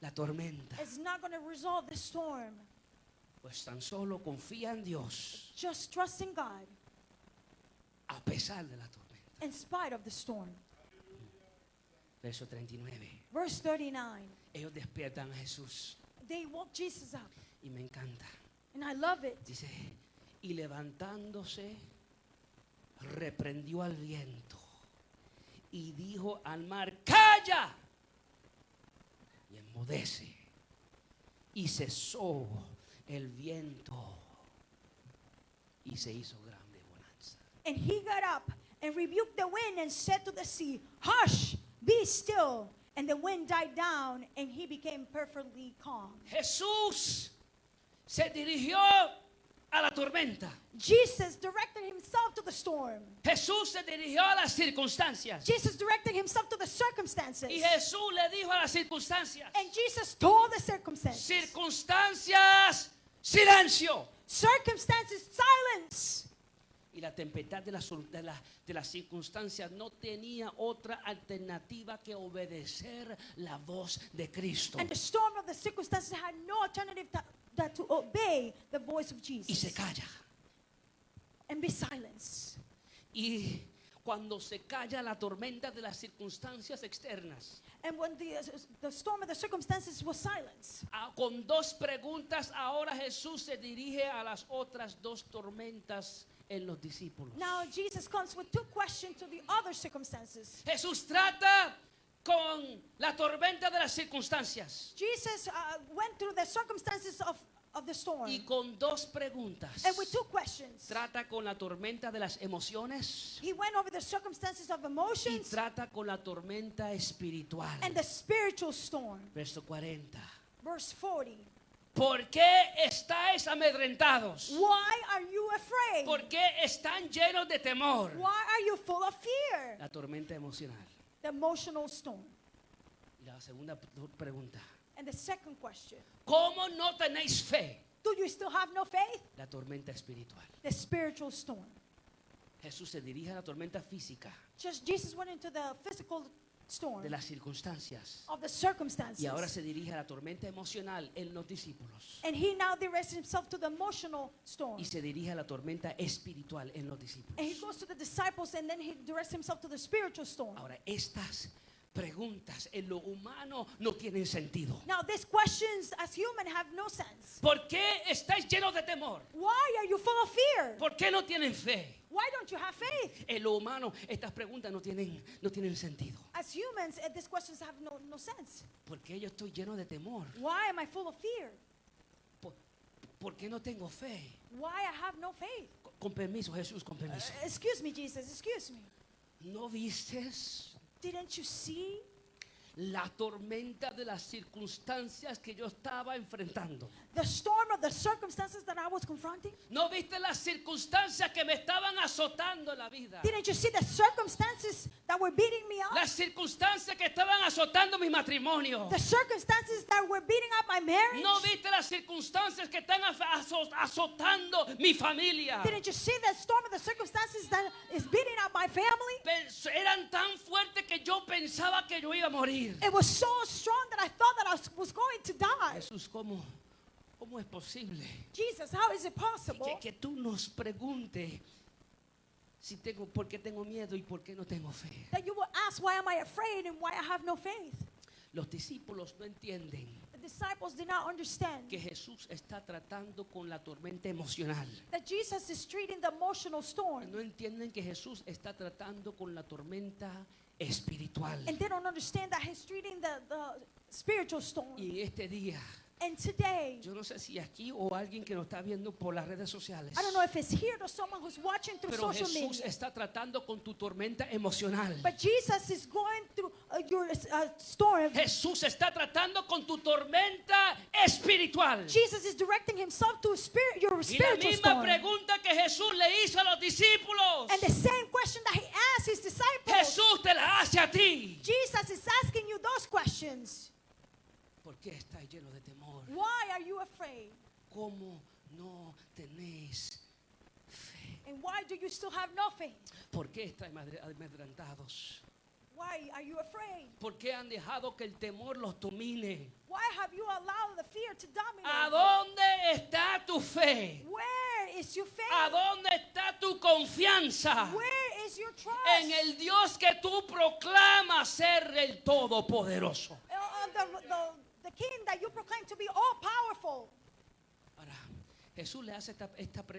la tormenta. is not going to resolve the storm. Pues tan solo confía en Dios Just trust in God a pesar de la tormenta. in spite of the storm. Verso 39. Verse 39. Ellos despiertan a Jesús They woke Jesus up. y me encanta. And I love it. Dice, y levantándose, reprendió al viento y dijo al mar, ¡calla! Y enmudece. Y cesó el viento y se hizo grande bonanza. And he got up and rebuked the wind and said to the sea, "Hush, be still." And the wind died down and he became perfectly calm. Jesús se dirigió a la tormenta. Jesus directed himself to the storm. Jesús se dirigió a las circunstancias. Jesus directed himself to the circumstances. Y Jesús le dijo a las circunstancias, And Jesus told the circumstances. circunstancias, silencio. Circumstances, silence. Y la tempestad de las circunstancias no tenía otra alternativa que obedecer la voz de Cristo. And the storm of the circumstances had no alternative that to obey the voice of Y Jesus. se calla. And be silenced. Y cuando se calla la tormenta de las circunstancias externas, And when the storm of the circumstances was silenced, con dos preguntas, ahora Jesús se dirige a las otras dos tormentas en los discípulos. now Jesus comes with two questions to the other circumstances. Jesús trata con la tormenta de las circunstancias Jesus went through the circumstances of the storm. y con dos preguntas. And with two questions. Trata con la tormenta de las emociones He went over the circumstances of y emotions trata con la tormenta espiritual. and the spiritual storm. Verso 40. Verse 40. ¿Por qué estáis amedrentados? Why are you afraid? ¿Por qué están llenos de temor? Why are you full of fear? La tormenta emocional. The emotional storm. Y la segunda pregunta. And the second question, ¿Cómo no tenéis fe? do you still have no faith? La tormenta espiritual. The spiritual storm. Jesús se dirige a la tormenta física Jesus went into the physical storm de las circunstancias of the circumstances. y ahora se dirige a la tormenta emocional en los discípulos And he now directs himself to the emotional storm. y se dirige a la tormenta espiritual en los And he discípulos. goes to the disciples and then he directs himself to the spiritual storm. Ahora, estas preguntas en lo humano no tienen sentido. Now these questions as human have no sense. ¿Por qué estáis llenos de temor? Why are you full of fear? ¿Por qué no tienen fe? Why don't you have faith? En lo humano estas preguntas no tienen sentido. As humans, these questions have no sense. ¿Por qué yo estoy lleno de temor? Why am I full of fear? ¿Por qué no tengo fe? Why I have no faith? Con permiso, Jesús, con permiso. Excuse me, Jesus, excuse me. ¿No vistes Didn't you see la tormenta de las circunstancias que yo estaba enfrentando? the storm of the circumstances that I was confronting? ¿No viste las circunstancias que me estaban azotando en la vida? Didn't you see the circumstances that were beating me up? Las circunstancias que estaban azotando mi matrimonio. The circumstances that were beating up my marriage? ¿No viste las circunstancias que están azotando mi familia? Didn't you see the storm of the circumstances that is beating up my family? Eran tan fuertes que yo pensaba pensaba que yo iba a morir. It was so strong that I thought that I was going to die. Jesús, ¿cómo es posible Jesus, how is it possible que tú nos preguntes por qué tengo miedo y por qué no tengo fe? that you will ask, why am I afraid and why I have no faith? Los discípulos no entienden The disciples did not understand que Jesús está tratando con la tormenta emocional. that Jesus is treating the emotional storm. No entienden que Jesús está tratando con la tormenta espiritual. And they don't understand that he's treating the spiritual storm. Y en este día, And today, yo no sé si aquí o alguien que nos está viendo por las redes sociales, I don't know if it's here or someone who's watching through pero social Jesús media. está tratando con tu tormenta emocional. But Jesus is going through your storm. Jesús está tratando con tu tormenta espiritual. Jesus is directing himself to your Y la spiritual misma storm. pregunta que Jesús le hizo a los discípulos, And the same question that he asked his disciples, Jesús te la hace a ti. Jesus is asking you those questions. ¿Por qué estás lleno de temor? Why are you afraid? ¿Cómo no tenéis fe? And why do you still have no faith? ¿Por qué estáis amedrentados? Why are you afraid? ¿Por qué han dejado que el temor los domine? Why have you allowed the fear to dominate? ¿A dónde está tu fe? Where is your faith? ¿A dónde está tu confianza? Where is your trust? En el Dios que tú proclamas ser el Todopoderoso. The King that you proclaim to be all powerful. Ahora, Jesús le hace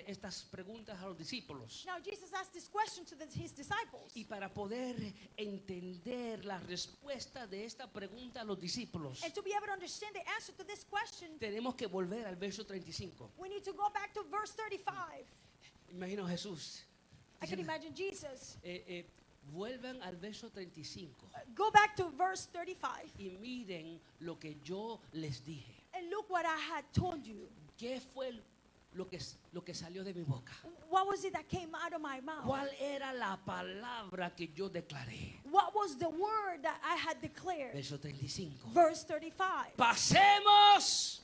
estas preguntas a los discípulos. Now Jesus asked this question to his disciples. Y para poder entender la respuesta de esta pregunta a los discípulos, And to be able to understand the answer to this question, tenemos que volver al verso 35. we need to go back to verse 35. Imagino a Jesús. I can diciendo, imagine Jesus. vuelvan al verso 35 Go back to verse 35 y miren lo que yo les dije. and look what I had told you. ¿Qué fue lo que salió de mi boca? What was it that came out of my mouth? ¿Cuál era la palabra que yo declaré? What was the word that I had declared? Verso 35. Verse 35. Pasemos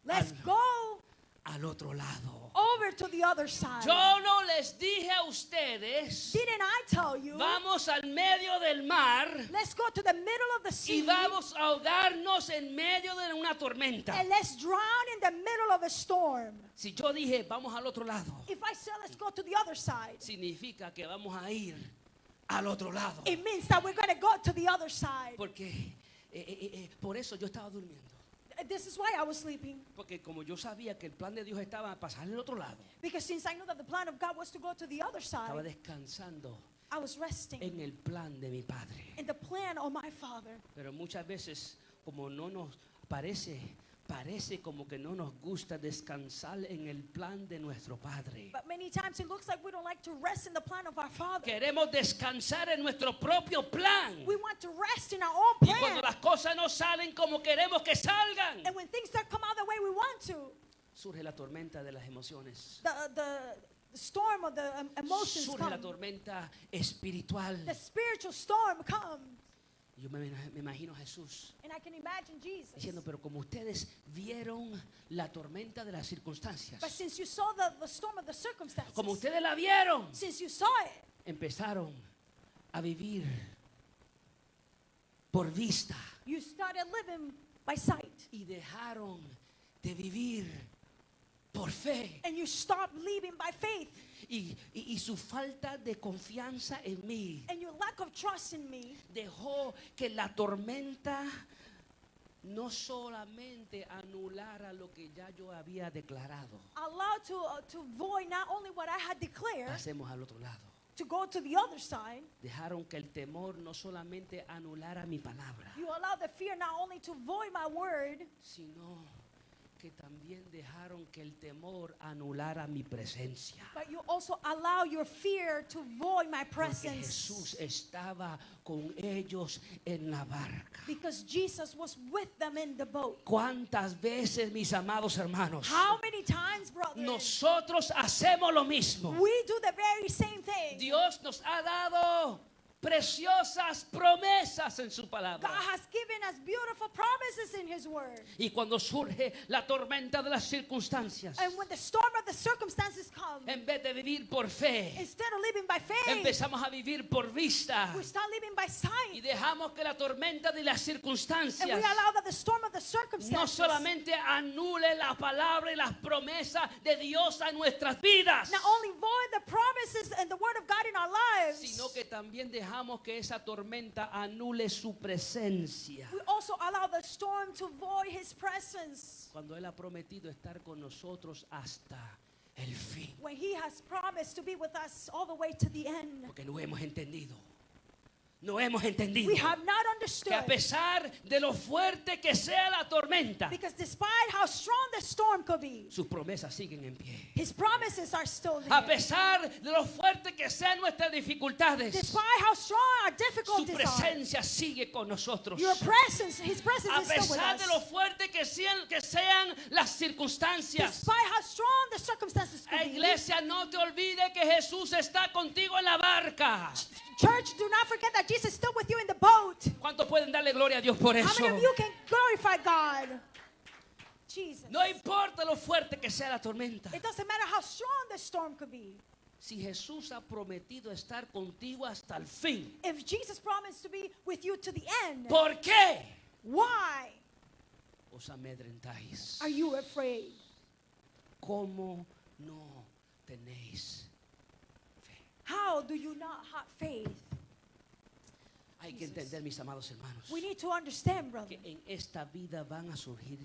Let's Al- go al otro lado. over to the other side. Yo no les dije a ustedes, Didn't I tell you? vamos al medio del mar Let's go to the middle of the y sea vamos a ahogarnos en medio de una tormenta. and let's drown in the middle of a storm. Si yo dije, vamos al otro lado, If I say let's go to the other side, significa que vamos a ir al otro lado. it means that we're going to go to the other side. Porque por eso yo estaba durmiendo. This is why I was sleeping. Porque como yo sabía que el plan de Dios estaba a pasar al otro lado, Because since I knew that the plan of God was to go to the other estaba side, descansando I was resting en el plan de mi Padre. in the plan of my Father. Pero muchas veces, como no nos parece como que no nos gusta descansar en el plan de nuestro Padre. But many times it looks like we don't like to rest in the plan of our Father. Queremos descansar en nuestro propio plan. We want to rest in our own Y cuando plan. las cosas no salen como queremos que salgan, And when things don't come out the way we want to, surge la tormenta de las emociones. the storm of the emotions Surge la come. tormenta espiritual. The spiritual storm comes. Yo me imagino a Jesús And I can imagine Jesus. diciendo, pero como ustedes vieron la tormenta de las But circunstancias, since you saw the storm of the circumstances, como ustedes la vieron, since you saw it, empezaron a vivir por vista you started living by sight. y dejaron de vivir por fe. And you stopped living by faith. Y su falta de confianza en mí And your lack of trust in me dejó que la tormenta no solamente anulara lo que ya yo había declarado. allowed to void not only what I had declared, Pasemos al otro lado. to go to the other side. Dejaron que el temor no solamente anulara mi palabra, You allowed the fear not only to void my word, sino que también dejaron que el temor anulara mi presencia. but you also allow your fear to void my Porque presence. Jesús estaba con ellos en la barca. Because Jesus was with them in the boat. ¿Cuántas veces, mis amados hermanos, How many times, brother, nosotros hacemos lo mismo? we do the very same thing? Dios nos ha dado preciosas promesas en su God palabra. has given us beautiful promises in His word. Y cuando surge la tormenta de las circunstancias, And when the storm of the circumstances come, en vez de vivir por fe, instead of living by faith, empezamos a vivir por vista we start living by y sight. dejamos que la tormenta de las And circunstancias we allow that the storm of the no circumstances solamente anule la palabra y las promesas de Dios a nuestras vidas, not only void the promises and the word of God in our lives, sino que también dejamos que esa tormenta anule su presencia. we also allow the storm to void his presence. Cuando Él ha prometido estar con nosotros hasta el fin. When he has promised to be with us all the way to the end. Porque no hemos entendido. No hemos entendido We have not que a understood. pesar de lo fuerte que sea la tormenta, Because despite how strong the storm could be, sus promesas siguen en pie. his promises are still A there. pesar de lo fuerte que sean nuestras dificultades, Despite how strong our su difficulties are, presencia sigue con nosotros. your presence, his presence A is still with pesar de lo us. fuerte que sean las circunstancias. Despite how strong the circumstances could be. Iglesia, no te olvides que Jesús está contigo en la barca. Church, do not forget that Jesus is still with you in the boat. ¿Cuántos pueden darle gloria a Dios por How eso? many of you can glorify God? Jesus. No importa lo fuerte que sea la tormenta. It doesn't matter how strong the storm could be. Si Jesús ha prometido estar contigo hasta el fin, If Jesus promised to be with you to the end, ¿por qué why os amedrentáis? are you afraid? ¿Cómo no tenéis fe? How do you not have faith? Hay que entender, mis amados hermanos, We need to understand, brother, que en esta vida van a surgir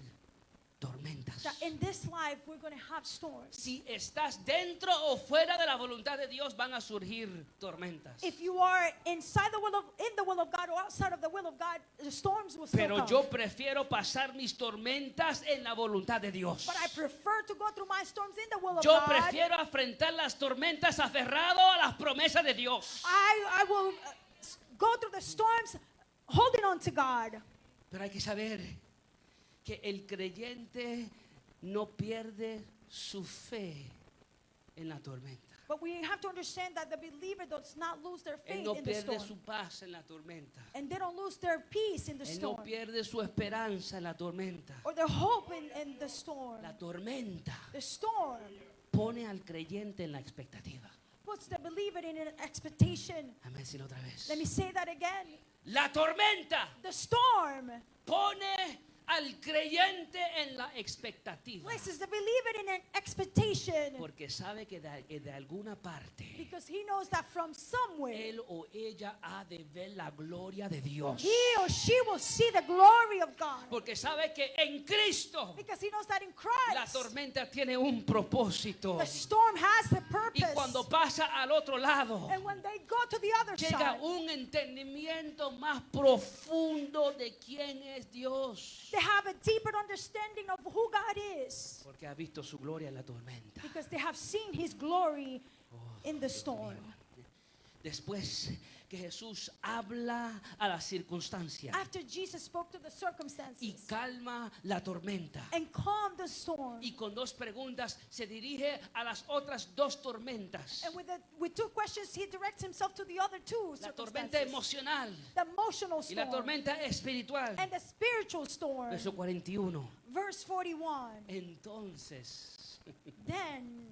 tormentas. that in this life we're going to have storms. Si estás dentro o fuera de la voluntad de Dios, van a surgir tormentas. If you are inside the will of, in the will of God or outside of the will of God, the storms will still Pero come. yo prefiero pasar mis tormentas en la voluntad de Dios. But I prefer to go through my storms in the will of Yo God. prefiero enfrentar las tormentas aferrado a las promesas de Dios. I will go through the storms holding on to God. Pero hay que saber que el creyente no pierde su fe en la tormenta. But we have to understand that the believer does not lose their Él faith no in the pierde storm. su paz en la tormenta. And they don't lose their peace in the Él no storm. pierde su esperanza en la tormenta. Or their hope in the storm. La tormenta The storm pone al creyente en la expectativa. puts the believer in an expectation. Amén, decirlo otra vez. Let me say that again. La tormenta The storm pone al creyente en la expectativa. places the believer in an expectation. Porque sabe que de alguna parte Because he knows that from somewhere, él o ella ha de ver la gloria de Dios. he or she will see the glory of God. Porque sabe que en Cristo Because he knows that in la Christ, tormenta tiene un propósito. the storm has the Y purpose. cuando pasa al otro lado, And when they go to the other llega side, un entendimiento más profundo de quién es Dios. they have a deeper understanding of who God is. Porque ha visto su gloria en la tormenta. Because they have seen his glory in the storm. Después que Jesús habla a la circunstancia After Jesus spoke to the y circumstances calma la tormenta. and calmed the storm. Y con dos preguntas se dirige a las otras dos tormentas. And with two questions, he directs himself to the other two La tormenta circumstances. emocional The emotional y la storm tormenta espiritual. and the spiritual storm. Verso 41. Verse 41. Entonces Then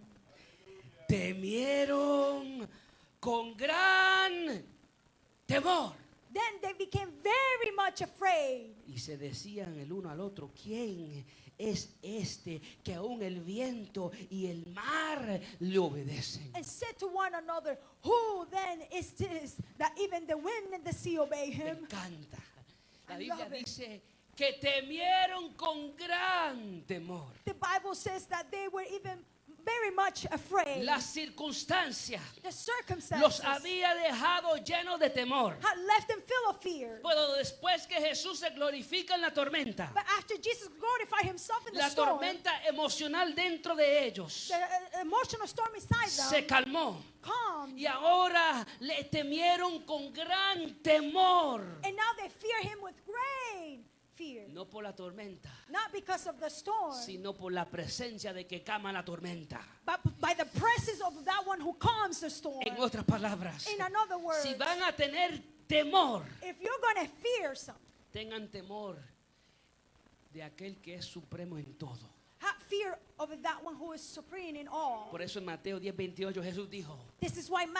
temieron con gran temor they became very much afraid. y se decían el uno al otro: ¿quién es este que aún el viento y el mar le obedecen? And said to one another, who then is this that even the wind and the sea obey Me him? encanta. La I Biblia love it. dice que temieron con gran temor. The Bible says that they were even very much afraid. La circunstancia The circumstances los había dejado llenos de temor. had left them full of fear. Pero después que Jesús se glorifica en la tormenta, But after Jesus glorified himself in the la storm, tormenta emocional dentro de ellos the emotional storm inside se them calmó. calmed. Y ahora le temieron con gran temor. And now they fear him with great fear. No por la tormenta, Not because of the storm, sino por la presencia de que calma la tormenta. but by the presence of that one who calms the storm. En otras palabras, In another word, si van a tener temor, if you're going to fear something, tengan temor de aquel que es supremo en todo. Have fear of that one who is supreme in all. Por eso en Mateo 10:28 Jesús dijo, This is why in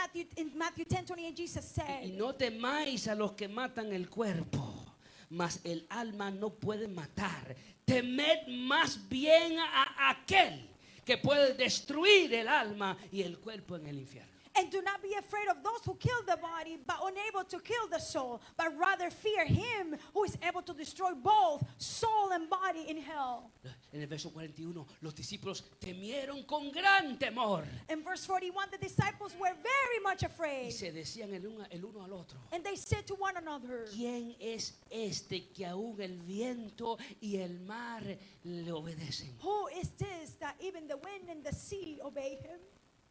Matthew 10:28 Jesus y said, no temáis a los que matan el cuerpo, mas el alma no puede matar. Temed más bien a aquel que puede destruir el alma y el cuerpo en el infierno. and do not be afraid of those who kill the body, but unable to kill the soul, but rather fear him who is able to destroy both soul and body in hell. En el verso 41, los discípulos temieron con gran temor In verse 41, the disciples were very much y afraid, se decían el uno al otro, and they said to one another, ¿quién es este que aún el viento y el mar le obedecen? who is this that even the wind and the sea obey him?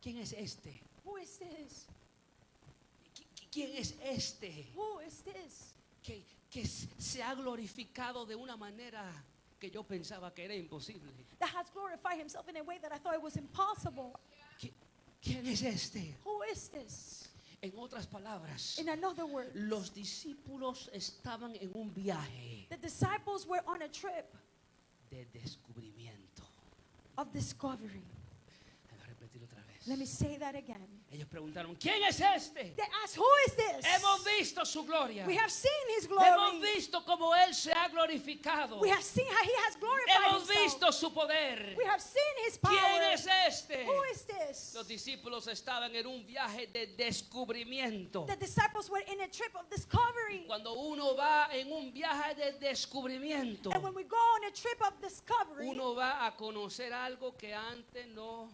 ¿Quién es este? Who is this? ¿Quién es este Who is this? que se ha glorificado de una manera que yo pensaba que era imposible? That has glorified himself in a way that I thought it was impossible. ¿Quién es este? Who is this? En otras palabras, In another word, los discípulos estaban en un viaje the disciples were on a trip de descubrimiento. of discovery. Voy a repetirlo otra vez. Let me say that again. Ellos preguntaron, ¿quién es este? They asked, who is this? Hemos visto su gloria. We have seen his Hemos glory. visto cómo él se ha glorificado. We have seen how he has glorified Hemos himself. visto su poder. We have seen his power. ¿Quién es este? Who is this? Los discípulos estaban en un viaje de descubrimiento. The disciples were in a trip of discovery. Cuando uno va en un viaje de descubrimiento, And when we go on a trip of discovery, uno va a conocer algo que antes no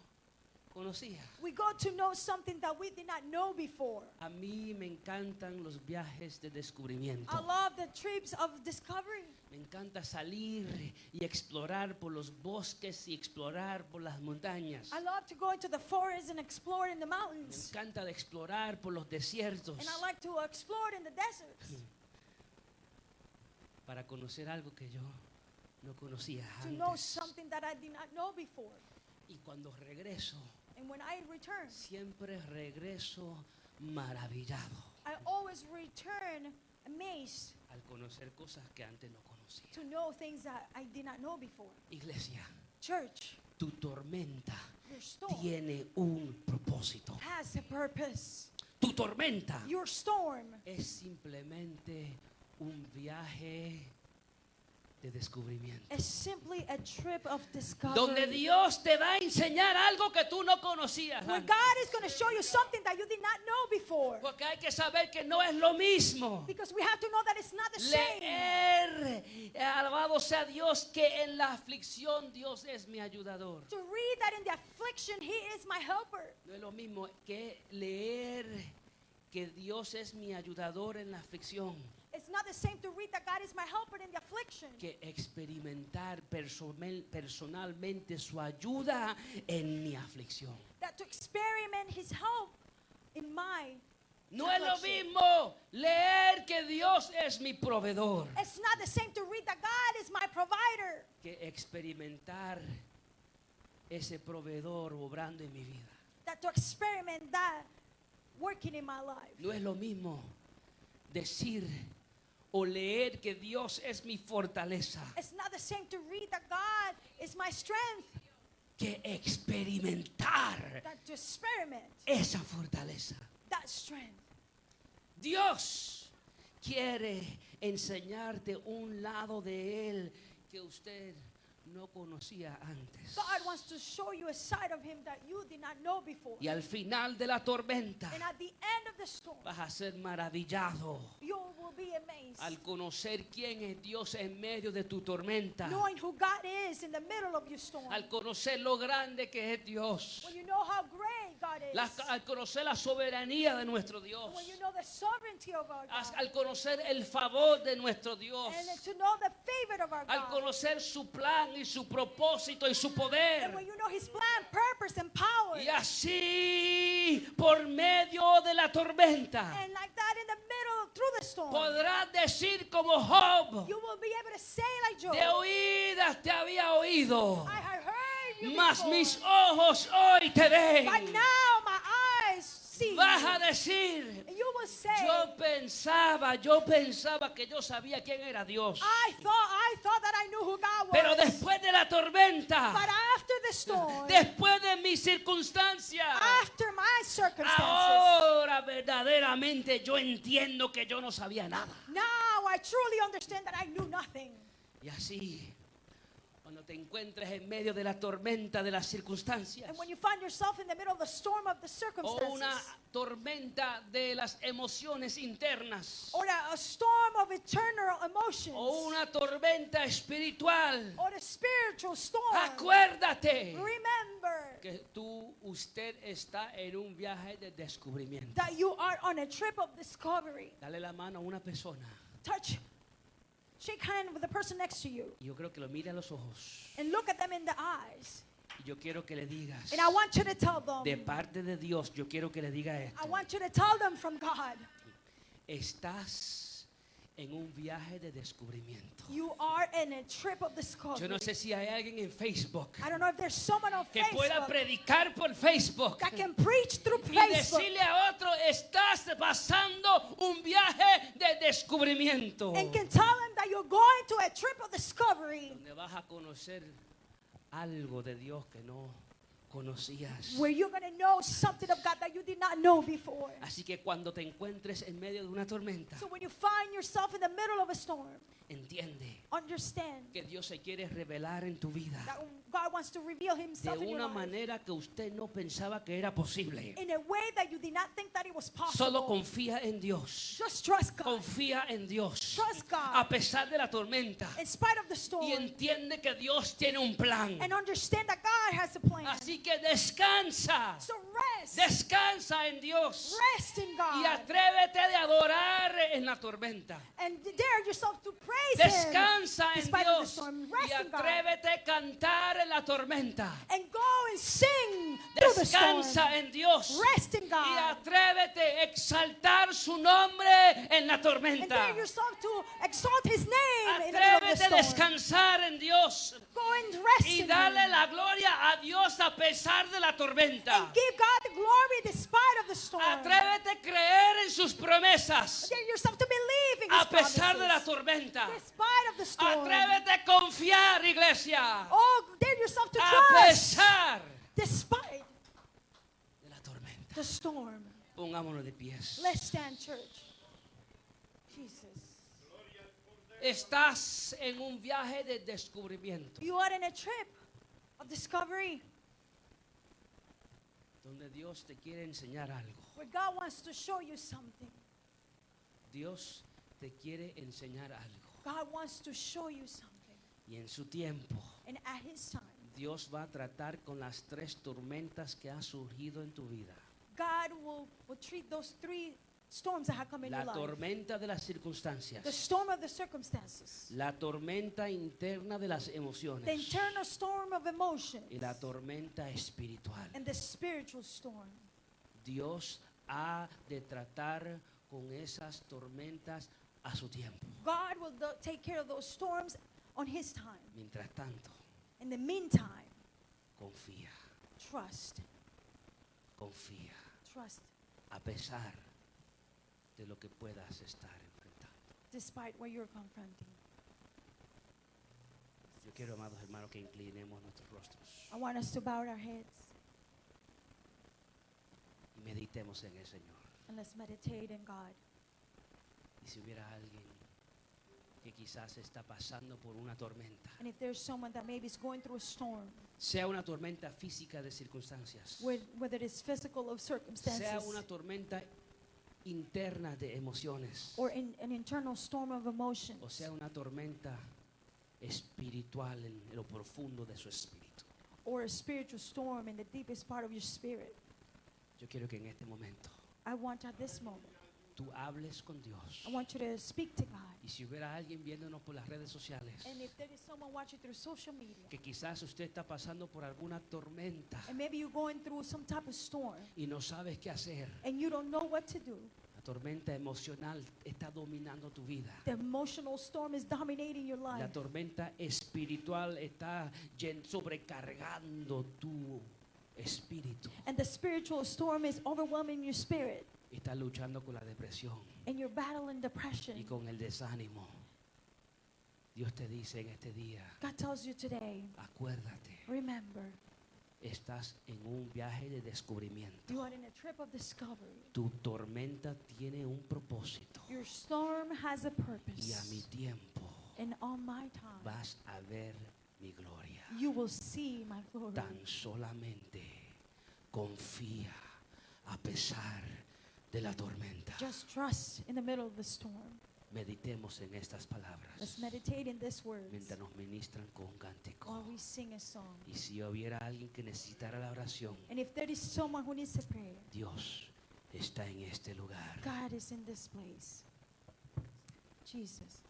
conocía. we go to know something that we did not know before. A mí me encantan los viajes de descubrimiento. I love the trips of discovery. Me encanta salir y explorar por los bosques y explorar por las montañas. I love to go into the forest and explore in the Me mountains. encanta de explorar por los desiertos And I like to explore in the deserts para conocer algo que yo no conocía to know antes. something that I did not know before. Y cuando regreso, And when I return, siempre regreso maravillado I always return amazed al conocer cosas que antes no conocía. to know things that I did not know before. Iglesia, Church, tu tormenta your storm tiene un propósito. has a purpose. Tu tormenta Your storm es simplemente un viaje de descubrimiento. is simply a trip of discovery. Donde Dios te va a enseñar algo que tú no conocías Where antes. God is going to show you something that you did not know before. Porque hay que saber que no es lo mismo Because we have to know that it's not the same. leer, alabado sea Dios, que en la aflicción Dios es mi ayudador. To read that in the affliction, He is my helper. No es lo mismo que leer que Dios es mi ayudador en la aflicción, It's not the same to read that God is my helper in the affliction. que experimentar personalmente su ayuda en mi aflicción. That to experiment His help in my No es lo affliction. mismo leer que Dios es mi proveedor It's not the same to read that God is my provider. que experimentar ese proveedor obrando en mi vida. That to experiment that working in my life. No es lo mismo decir o leer que Dios es mi fortaleza It's not the same to read that God is my strength. que experimentar That to experiment esa fortaleza. that strength. Dios quiere enseñarte un lado de Él que usted no conocía antes. God wants to show you a side of Him that you did not know before. Y al final de la tormenta And at the end of the storm, vas a ser maravillado you will be amazed. al conocer quién es Dios en medio de tu tormenta, Knowing who God is in the middle of your storm. al conocer lo grande que es Dios, When you know how great God is. al conocer la soberanía de nuestro Dios, When you know the sovereignty of our God. al conocer el favor de nuestro Dios, And then to know the favor of our al God. conocer su plan y su propósito y su And poder. when you know His plan, purpose, and power. Y así, por medio de la tormenta, And like that in the middle, through the storm. podrás decir como Job, You will be able to say like Job. de oídas te había oído, I have heard you mas before. mis ojos hoy te ven. But now my eyes see. Vas a decir, And you will was saved, yo pensaba que yo sabía quién era Dios. I thought that I knew who God was. Pero después de la tormenta, But after the storm, después de mis circunstancias, after my circumstances, ahora verdaderamente yo entiendo que yo no sabía nada. now I truly understand that I knew nothing. Y así, cuando te encuentres en medio de la tormenta de las circunstancias, And when you find yourself in the middle of the storm of the o circumstances, una tormenta de las emociones internas, or a storm of eternal emotions, o una tormenta espiritual, or a spiritual storm, acuérdate remember que usted está en un viaje de descubrimiento. that you are on a trip of discovery. Dale la mano a una persona Shake hand with the person next to you y yo creo que lo mire a los ojos and look at them in the eyes. y yo quiero que le digas, And I want you to tell them, de parte de Dios, yo quiero que le diga I esto: want you to tell them from God, estás en un viaje de descubrimiento. you are in a trip of discovery. Yo no sé si hay alguien en Facebook I don't know if there's someone on que pueda Facebook predicar por Facebook that can preach through y Facebook decirle a otro, estás pasando un viaje de descubrimiento, and can tell them that you're going to a trip of discovery donde vas a conocer algo de Dios que no conocías. where you're going to know something of God that you did not know before. Así que cuando te encuentres en medio de una tormenta, So when you find yourself in the middle of a storm, entiende understand que Dios se quiere revelar en tu vida that God wants to reveal de himself in your una life manera que usted no pensaba que era posible. in a way that you did not think that it was possible. Solo confía en Dios. Just trust God. Confía en Dios Trust God. a pesar de la tormenta In spite of the storm. y entiende que Dios tiene un plan. And understand that God has a plan. Así que descansa, So rest. descansa en Dios Rest in y God. atrévete de adorar en la tormenta. And dare yourself to praise Descansa him en despite of the Dios storm. y Rest in God. atrévete a cantar en la tormenta. And go and sing through the storm. Descansa en Dios Rest in y God. atrévete a exaltar su nombre en la And tormenta. dare yourself to exalt his name in the middle of Atrévete a the storm. descansar en Dios Go and rest y in dale him. la gloria a Dios a pesar de la tormenta. And give God the glory despite of the storm. Atrévete a creer en sus promesas Dare yourself to believe in a his pesar de la promises. tormenta. Despite of the storm. Atrévete a confiar, iglesia, Oh, dare yourself to a trust pesar despite de la tormenta. the storm. Pongámonos de pies. Let's stand, church. Jesus. Estás en un viaje de descubrimiento You are in a trip of discovery donde Dios te quiere enseñar algo. where God wants to show you something. Dios te quiere enseñar algo. God wants to show you something. Y en su tiempo, And at his time, Dios va a tratar con las 3 tormentas que han surgido en tu vida. God will treat those 3 storms that have come in La your life. tormenta de las The circunstancias, storm of the circumstances. la tormenta interna de las The emociones internal storm of emotions. y la tormenta espiritual. And the spiritual storm. Dios ha de tratar con esas tormentas a su tiempo. God will take care of those storms on his time. Mientras tanto, In the meantime, confía, trust. confía, Trust a pesar de lo que puedas estar enfrentando. despite what you're confronting. Yo quiero, amados hermanos, que inclinemos nuestros rostros I want us to bow our heads y meditemos en el Señor. and let's meditate in God. Y si hubiera alguien que quizás está pasando por una tormenta, And if there's someone that maybe is going through a storm, sea una tormenta física de circunstancias, whether it's physical of sea circumstances una tormenta interna de emociones, or in an internal storm of emotions, o sea una tormenta espiritual en lo profundo de su espíritu, or a spiritual storm in the deepest part of your spirit, yo quiero que en este momento I want at this moment, tú hables con Dios. I want you to speak to God. Y si hubiera alguien viéndonos por las redes sociales, And if there is someone watching through social media, que quizás usted está pasando por alguna tormenta and maybe you're going through some type of storm, y no sabes qué hacer, and you don't know what to do, la tormenta emocional está dominando tu vida. the emotional storm is dominating your La life, tormenta espiritual está sobrecargando tu espíritu. and the spiritual storm is overwhelming your spirit. y estás luchando con la depresión and you're battling y depression, con el desánimo, Dios te dice en este día, God tells you today, acuérdate, remember, estás en un viaje de descubrimiento. you are in a trip of discovery. Tu tormenta tiene un propósito Your storm has a y a mi purpose. tiempo And on my time, vas a ver mi gloria. you will see my glory. Tan solamente confía a pesar de la tormenta. Just trust in the middle of the storm. Meditemos en estas palabras Let's meditate in this words mientras nos ministran con un cántico. while we sing a song. Y si hubiera alguien que necesitara la oración, And if there is someone who needs a prayer, Dios está en este lugar. God is in this place. Jesus.